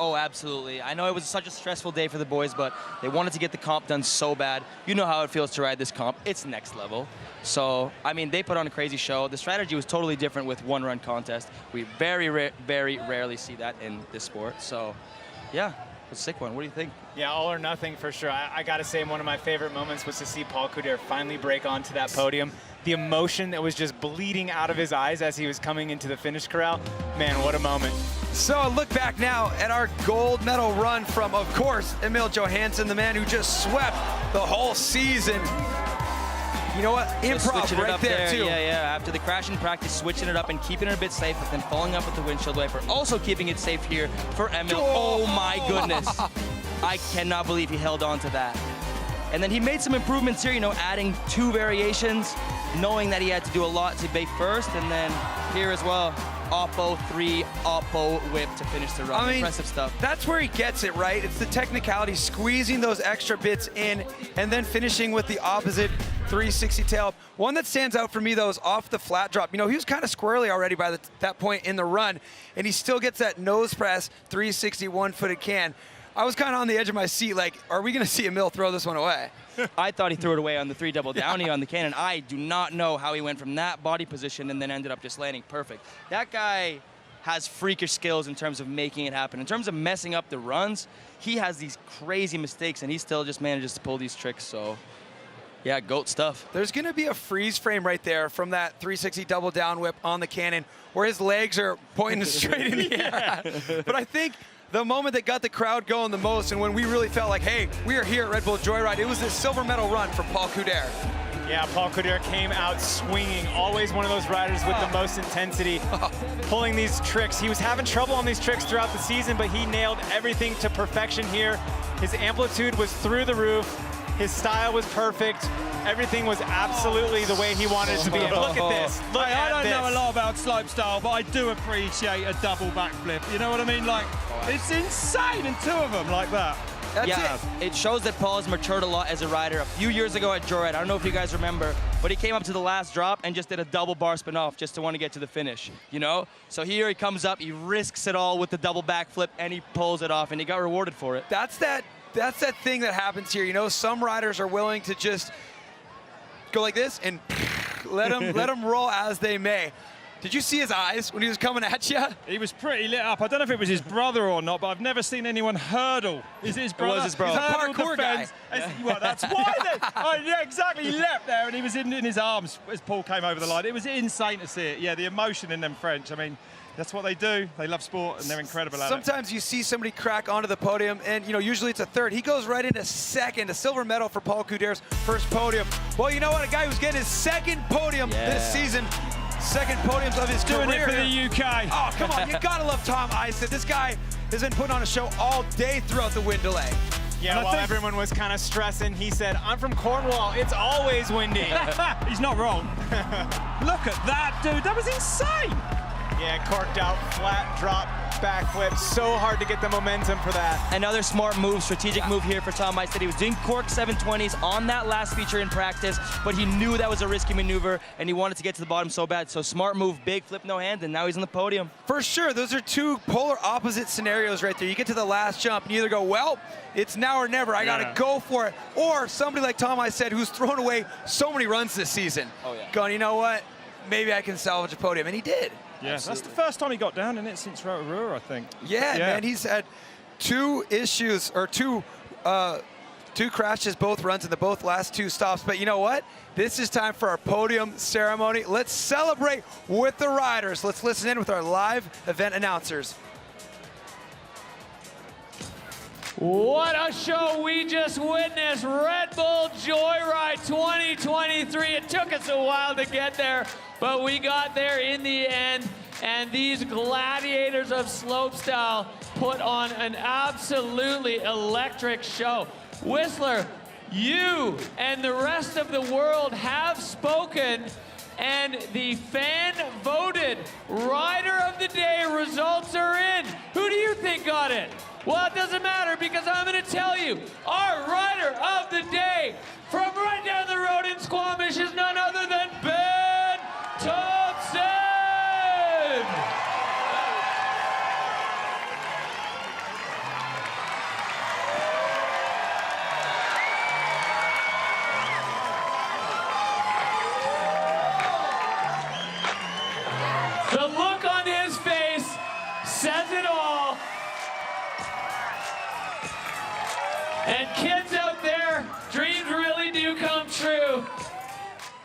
Oh, absolutely. I know it was such a stressful day for the boys, but they wanted to get the comp done so bad. You know how it feels to ride this comp. It's next level. So, I mean, they put on a crazy show. The strategy was totally different with one-run contest. We very rarely see that in this sport. So, yeah, a sick one. What do you think? Yeah, all or nothing for sure. I got to say, one of my favorite moments was to see Paul Couderc finally break onto that podium. The emotion that was just bleeding out of his eyes as he was coming into the finish corral. Man, what a moment. So look back now at our gold medal run from, of course, Emil Johansson, the man who just swept the whole season. You know what? Improv right there, too. Yeah. After the crash in practice, switching it up and keeping it a bit safe, but then following up with the windshield wiper. Also keeping it safe here for Emil. Oh my goodness. I cannot believe he held on to that. And then he made some improvements here, you know, adding 2 variations, knowing that he had to do a lot to bait first, and then here as well, Oppo 3, Oppo whip to finish the run. I mean, impressive stuff. That's where he gets it, right? It's the technicality, squeezing those extra bits in, and then finishing with the opposite 360 tail. One that stands out for me, though, is off the flat drop. You know, he was kind of squirrely already by that point in the run, and he still gets that nose press 360 one-footed can. I was kind of on the edge of my seat, like, are we going to see Emil throw this one away? I thought he threw it away on the 3 double downy on the cannon. I do not know how he went from that body position and then ended up just landing perfect. That guy has freakish skills in terms of making it happen. In terms of messing up the runs, he has these crazy mistakes, and he still just manages to pull these tricks. So, yeah, GOAT stuff. There's going to be a freeze frame right there from that 360 double down whip on the cannon where his legs are pointing straight in the air. But I think the moment that got the crowd going the most, and when we really felt like, hey, we are here at Red Bull Joyride, it was this silver medal run for Paul Couderc. Yeah, Paul Couderc came out swinging. Always one of those riders with the most intensity, pulling these tricks. He was having trouble on these tricks throughout the season, but he nailed everything to perfection here. His amplitude was through the roof. His style was perfect. Everything was absolutely the way he wanted it to be. And look at this. I don't know a lot about slopestyle, but I do appreciate a double backflip. You know what I mean? Like, it's insane in 2 of them like that. That's it shows that Paul has matured a lot as a rider. A few years ago at Joyride, I don't know if you guys remember, but he came up to the last drop and just did a double bar spin off just to want to get to the finish, you know? So here he comes up, he risks it all with the double backflip, and he pulls it off, and he got rewarded for it. That's that thing that happens here. You know, some riders are willing to just go like this and let them roll as they may. Did you see his eyes when he was coming at you? He was pretty lit up. I don't know if it was his brother or not, but I've never seen anyone hurdle. Is it his brother? It was his brother. He's a parkour guy. Well, that's why then. Yeah, exactly. He leapt there and he was in his arms as Paul came over the line. It was insane to see it. Yeah, the emotion in them French. I mean, That's what they do. They love sport, and they're incredible at it. Sometimes you see somebody crack onto the podium, and usually it's a third. He goes right into second, a silver medal for Paul Couderc's first podium. Well, you know what? A guy who's getting his second podium this season, second podiums of his doing career. Doing it for the UK. Oh, come on. You gotta love Tom Isted. This guy has been putting on a show all day throughout the wind delay. Yeah, while everyone was kind of stressing, he said, I'm from Cornwall. It's always windy. He's not wrong. Look at that, dude. That was insane. Yeah, corked out, flat drop, backflip. So hard to get the momentum for that. Another smart move, strategic move here for Tom Isted. He was doing cork 720s on that last feature in practice, but he knew that was a risky maneuver, and he wanted to get to the bottom so bad. So smart move, big flip, no hand, and now he's on the podium. For sure, those are two polar opposite scenarios right there. You get to the last jump, and you either go, well, it's now or never. I gotta go for it. Or somebody like Tom Isted, who's thrown away so many runs this season, going, you know what? Maybe I can salvage a podium, and he did. Yeah, that's the first time he got down in it since Rotorua, I think. Yeah, man, he's had two issues, or two crashes, both runs in the both last two stops. But you know what? This is time for our podium ceremony. Let's celebrate with the riders. Let's listen in with our live event announcers. What a show we just witnessed. Red Bull Joyride 2023. It took us a while to get there, but we got there in the end. And these gladiators of slopestyle put on an absolutely electric show. Whistler, you and the rest of the world have spoken, and the fan-voted Rider of the Day results are in. Who do you think got it? Well, it doesn't matter, because I'm going to tell you, our Rider of the Day from right down the road in Squamish is none other than Ben Thompson! The look on his face says it all. And kids out there, dreams really do come true.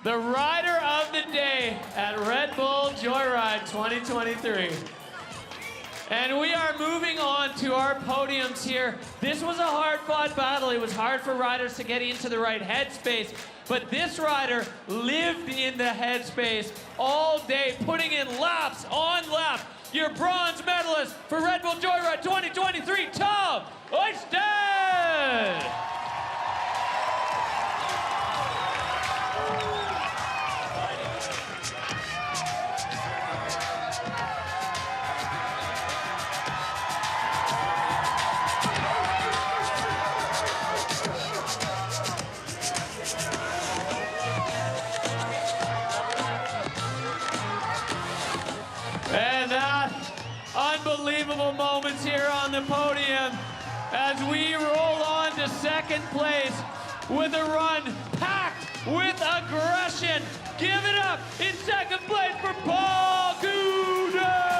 The Rider of the Day at Red Bull Joyride 2023. And we are moving on to our podiums here. This was a hard-fought battle. It was hard for riders to get into the right headspace, but this rider lived in the headspace all day, putting in laps on laps. Your bronze medalist for Red Bull Joyride 2023, Tom Isted! Unbelievable moments here on the podium as we roll on to second place with a run packed with aggression. Give it up in second place for Paul Couderc!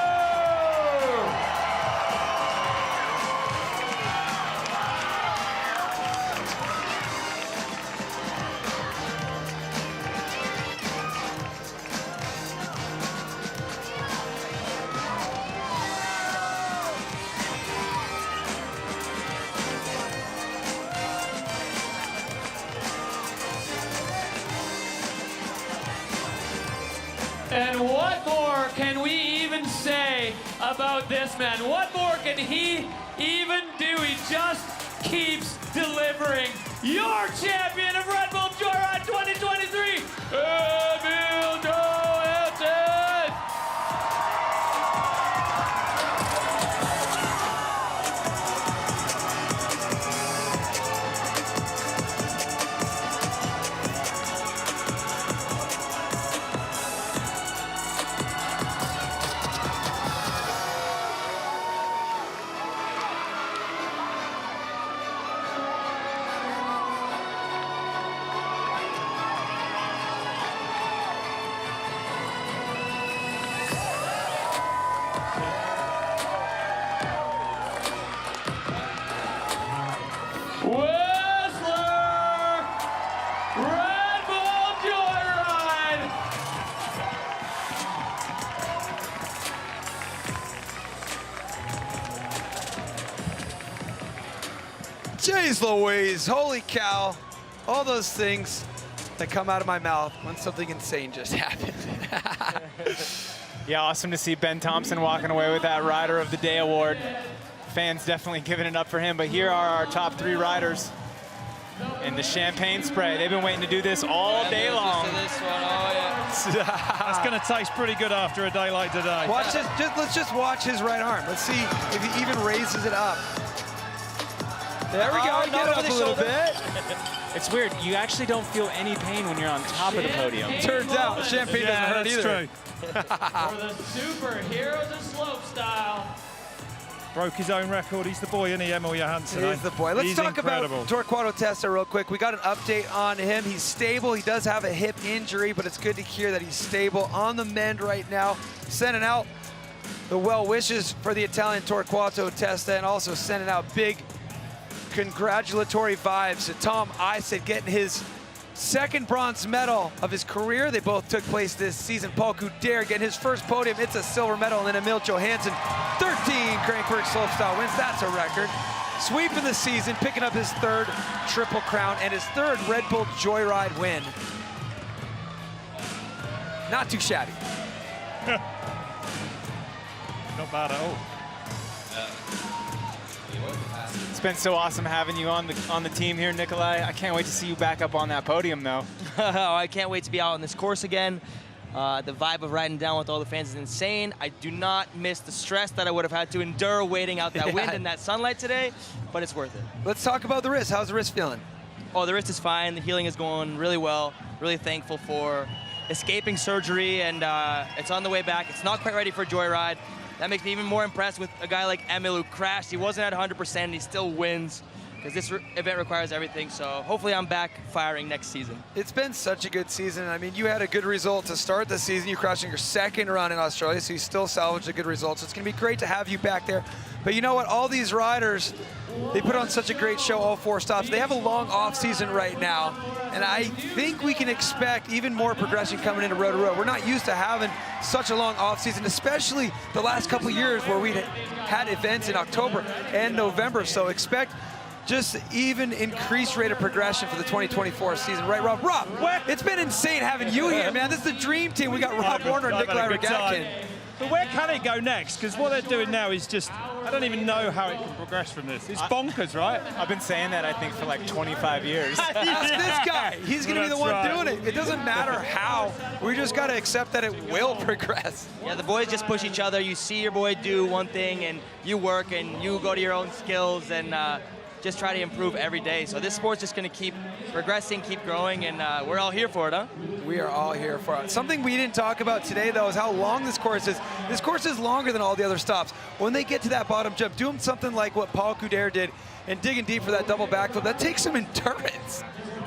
And what more can we even say about this man? What more can he even do? He just keeps delivering. Your champion of Red Bull Joyride 2023, Emil Johansson! Jeez Louise, holy cow. All those things that come out of my mouth when something insane just happened. Yeah, awesome to see Ben Thompson walking away with that Rider of the Day award. Fans definitely giving it up for him, but here are our top 3 riders in the champagne spray. They've been waiting to do this all day long. That's going to taste pretty good after a day like today. Watch this, let's just watch his right arm. Let's see if he even raises it up. There we go, get it up a little bit. It's weird, you actually don't feel any pain when you're on top of the podium. Turns out, champagne doesn't hurt either. True. For the superheroes of slopestyle. Broke his own record. He's the boy, isn't he, Emil Johansson? He's the boy. Let's talk about Torquato Testa real quick. We got an update on him. He's stable. He does have a hip injury, but it's good to hear that he's stable, on the mend right now. Sending out the well wishes for the Italian Torquato Testa, and also sending out big congratulatory vibes to Tom Isted getting his 2nd bronze medal of his career. They both took place this season. Paul Couderc getting his first podium. It's a silver medal. And then Emil Johansson, 13 Crankworx Slopestyle wins. That's a record. Sweeping the season, picking up his 3rd Triple Crown and his 3rd Red Bull Joyride win. Not too shabby. Not bad at all. It's been so awesome having you on the team here, Nikolai. I can't wait to see you back up on that podium, though. I can't wait to be out on this course again. The vibe of riding down with all the fans is insane. I do not miss the stress that I would have had to endure waiting out that wind and that sunlight today, but it's worth it. Let's talk about the wrist. How's the wrist feeling? Oh, the wrist is fine. The healing is going really well. Really thankful for escaping surgery, and it's on the way back. It's not quite ready for Joyride. That makes me even more impressed with a guy like Emil who crashed. He wasn't at 100%, and he still wins, because this event requires everything. So hopefully I'm back firing next season. It's been such a good season. I mean, you had a good result to start the season. You crashed in your 2nd run in Australia, so you still salvaged a good result. So it's going to be great to have you back there. But you know what? All these riders, they put on such a great show, all 4 stops. They have a long off season right now, and I think we can expect even more progression coming into Road to Road. We're not used to having such a long off season, especially the last couple of years where we had events in October and November. So expect just even increased rate of progression for the 2024 season. Right, Rob? Rob, it's been insane having you here, man. This is the dream team. We got Rob Warner and Nikolai Regatkin. But where can it go next? Because what they're doing now is just, I don't even know how it can progress from this. It's bonkers, right? I've been saying that, I think, for like 25 years. Ask this guy. He's going to be the one doing it. It doesn't matter how. We just got to accept that it will progress. Yeah, the boys just push each other. You see your boy do one thing, and you work, and you go to your own skills, and just try to improve every day. So this sport's just going to keep progressing, keep growing, and we're all here for it, huh? We are all here for it. Something we didn't talk about today, though, is how long this course is. This course is longer than all the other stops. When they get to that bottom jump, doing something like what Paul Couderc did and digging deep for that double backflip, that takes some endurance.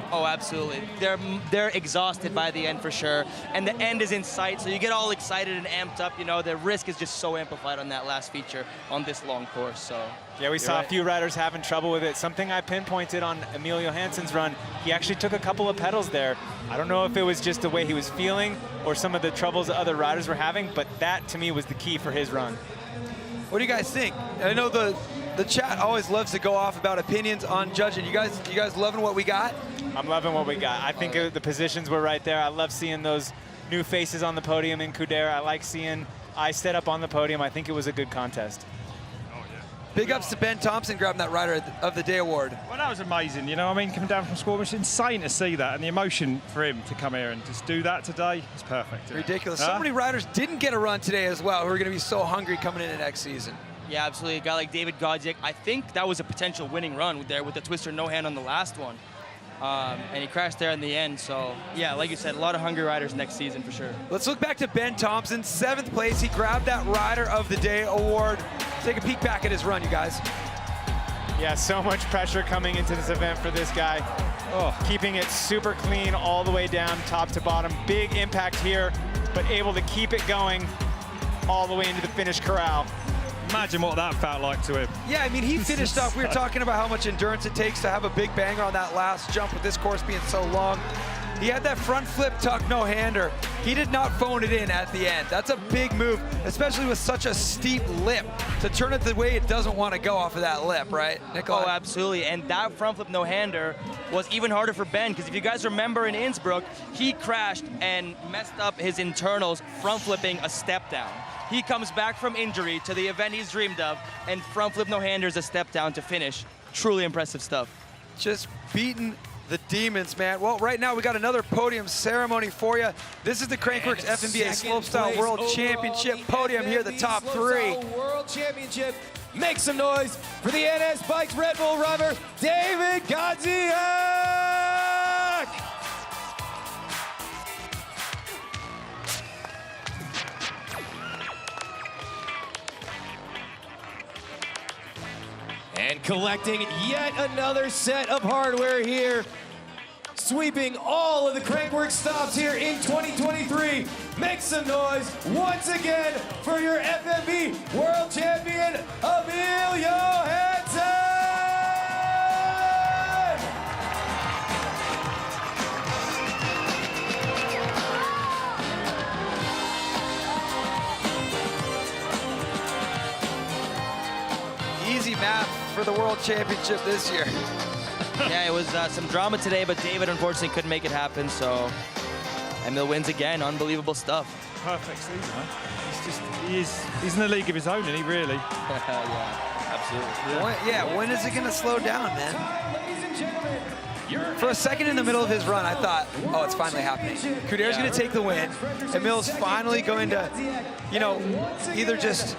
Oh, absolutely. They're exhausted by the end for sure, and the end is in sight, so you get all excited and amped up. You know, the risk is just so amplified on that last feature on this long course. So yeah, we saw a few riders having trouble with it. Something I pinpointed on Emil Johansson's run, he actually took a couple of pedals there. I don't know if it was just the way he was feeling or some of the troubles that other riders were having, but that to me was the key for his run. What do you guys think? I know the chat always loves to go off about opinions on judging. You guys loving what we got? I'm loving what we got. I think the positions were right there. I love seeing those new faces on the podium in Couderc. I like seeing Isted up on the podium. I think it was a good contest. Big ups to Ben Thompson grabbing that Rider of the Day award. Well, that was amazing, you know. I mean, coming down from Squamish, it's insane to see that, and the emotion for him to come here and just do that today is perfect. Ridiculous. So many riders didn't get a run today as well, who are going to be so hungry coming into next season. Yeah, absolutely. A guy like David Godziek, I think that was a potential winning run there with the twister no hand on the last one. And he crashed there in the end. So, yeah, like you said, a lot of hungry riders next season for sure. Let's look back to Ben Thompson, 7th place. He grabbed that Rider of the Day award. Take a peek back at his run, you guys. Yeah, so much pressure coming into this event for this guy. Oh, keeping it super clean all the way down, top to bottom. Big impact here, but able to keep it going all the way into the finish corral. Imagine what that felt like to him. Yeah, I mean, he finished off. We were talking about how much endurance it takes to have a big banger on that last jump with this course being so long. He had that front flip tuck no-hander. He did not phone it in at the end. That's a big move, especially with such a steep lip, to turn it the way it doesn't want to go off of that lip, right, Nikolai? Oh, absolutely. And that front flip no-hander was even harder for Ben, because if you guys remember in Innsbruck, he crashed and messed up his internals front flipping a step down. He comes back from injury to the event he's dreamed of, and front flip no-handers a step down to finish. Truly impressive stuff. Just beating the demons, man. Well, right now we got another podium ceremony for you. This is the Crankworx FMBA Slopestyle World Championship podium here, the top three. World Championship. Make some noise for the NS Bikes Red Bull driver, David Godziek! And collecting yet another set of hardware here, sweeping all of the Crankworx stops here in 2023. Make some noise once again for your FMB World Champion, Emil Johansson! Easy math for the World Championship this year. Yeah, it was some drama today, but David unfortunately couldn't make it happen, so Emil wins again. Unbelievable stuff. Perfect season, huh? He's in a league of his own, isn't he, really? Yeah, absolutely. Yeah, when is it going to slow down, man? For a second in the middle of his run, I thought, oh, it's finally happening. Couderc's going to take the win. Emil's finally going to, you know, either just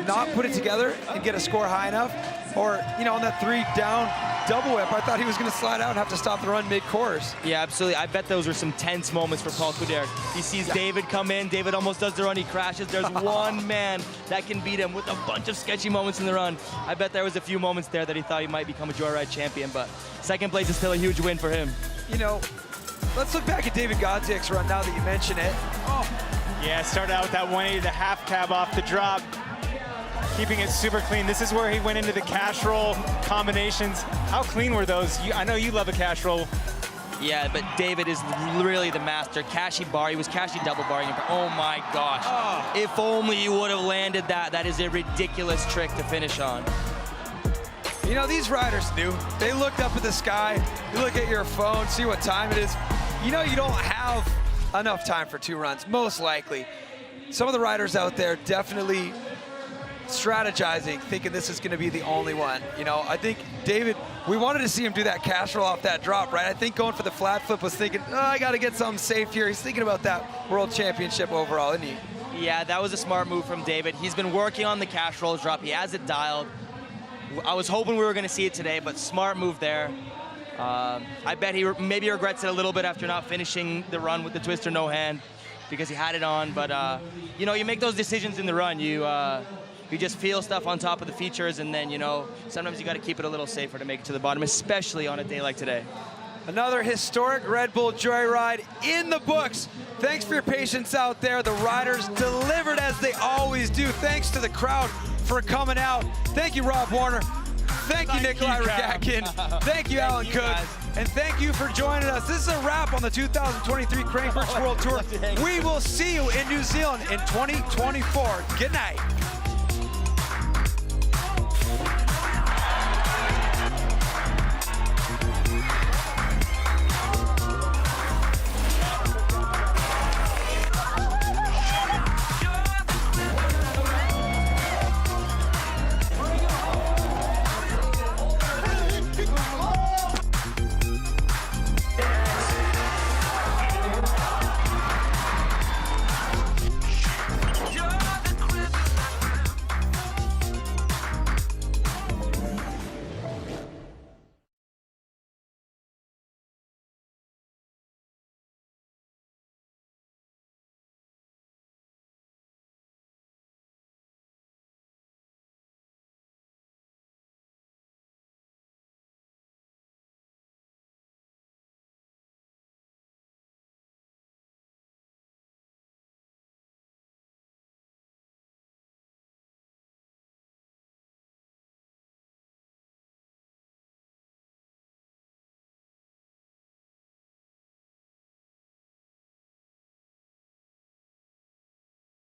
not put it together and get a score high enough, or, you know, on that 3-down double whip, I thought he was going to slide out and have to stop the run mid-course. Yeah, absolutely. I bet those were some tense moments for Paul Couderc. He sees David come in. David almost does the run. He crashes. There's one man that can beat him with a bunch of sketchy moments in the run. I bet there was a few moments there that he thought he might become a Joyride champion, but second place is still a huge win for him. You know, let's look back at David Godziek's run now that you mention it. Oh. Yeah, started out with that 180 to half cab off the drop, keeping it super clean. This is where he went into the cash roll combinations. How clean were those? I know you love a cash roll. Yeah, but David is really the master. Cashy bar, he was cashy double barring. Oh my gosh. Oh. If only you would have landed that. That is a ridiculous trick to finish on. You know, these riders knew. They looked up at the sky, you look at your phone, see what time it is. You know you don't have enough time for 2 runs, most likely. Some of the riders out there definitely strategizing, thinking this is going to be the only one. You know, I think David, we wanted to see him do that cash roll off that drop, right? I think going for the flat flip was thinking, oh, I got to get something safe here. He's thinking about that World Championship overall, isn't he? Yeah, that was a smart move from David. He's been working on the cash roll drop. He has it dialed. I was hoping we were going to see it today, but smart move there. I bet he maybe regrets it a little bit after not finishing the run with the twister no hand, because he had it on. But you know, you make those decisions in the run. You just feel stuff on top of the features, and then, you know, sometimes you got to keep it a little safer to make it to the bottom, especially on a day like today. Another historic Red Bull Joyride in the books. Thanks for your patience out there. The riders delivered as they always do. Thanks to the crowd for coming out. Thank you, Rob Warner. Thank you, Nikolai Ragakin. Thank you, Alan Cook. And thank you for joining us. This is a wrap on the 2023 Crankworx World Tour. We will see you in New Zealand in 2024. Good night.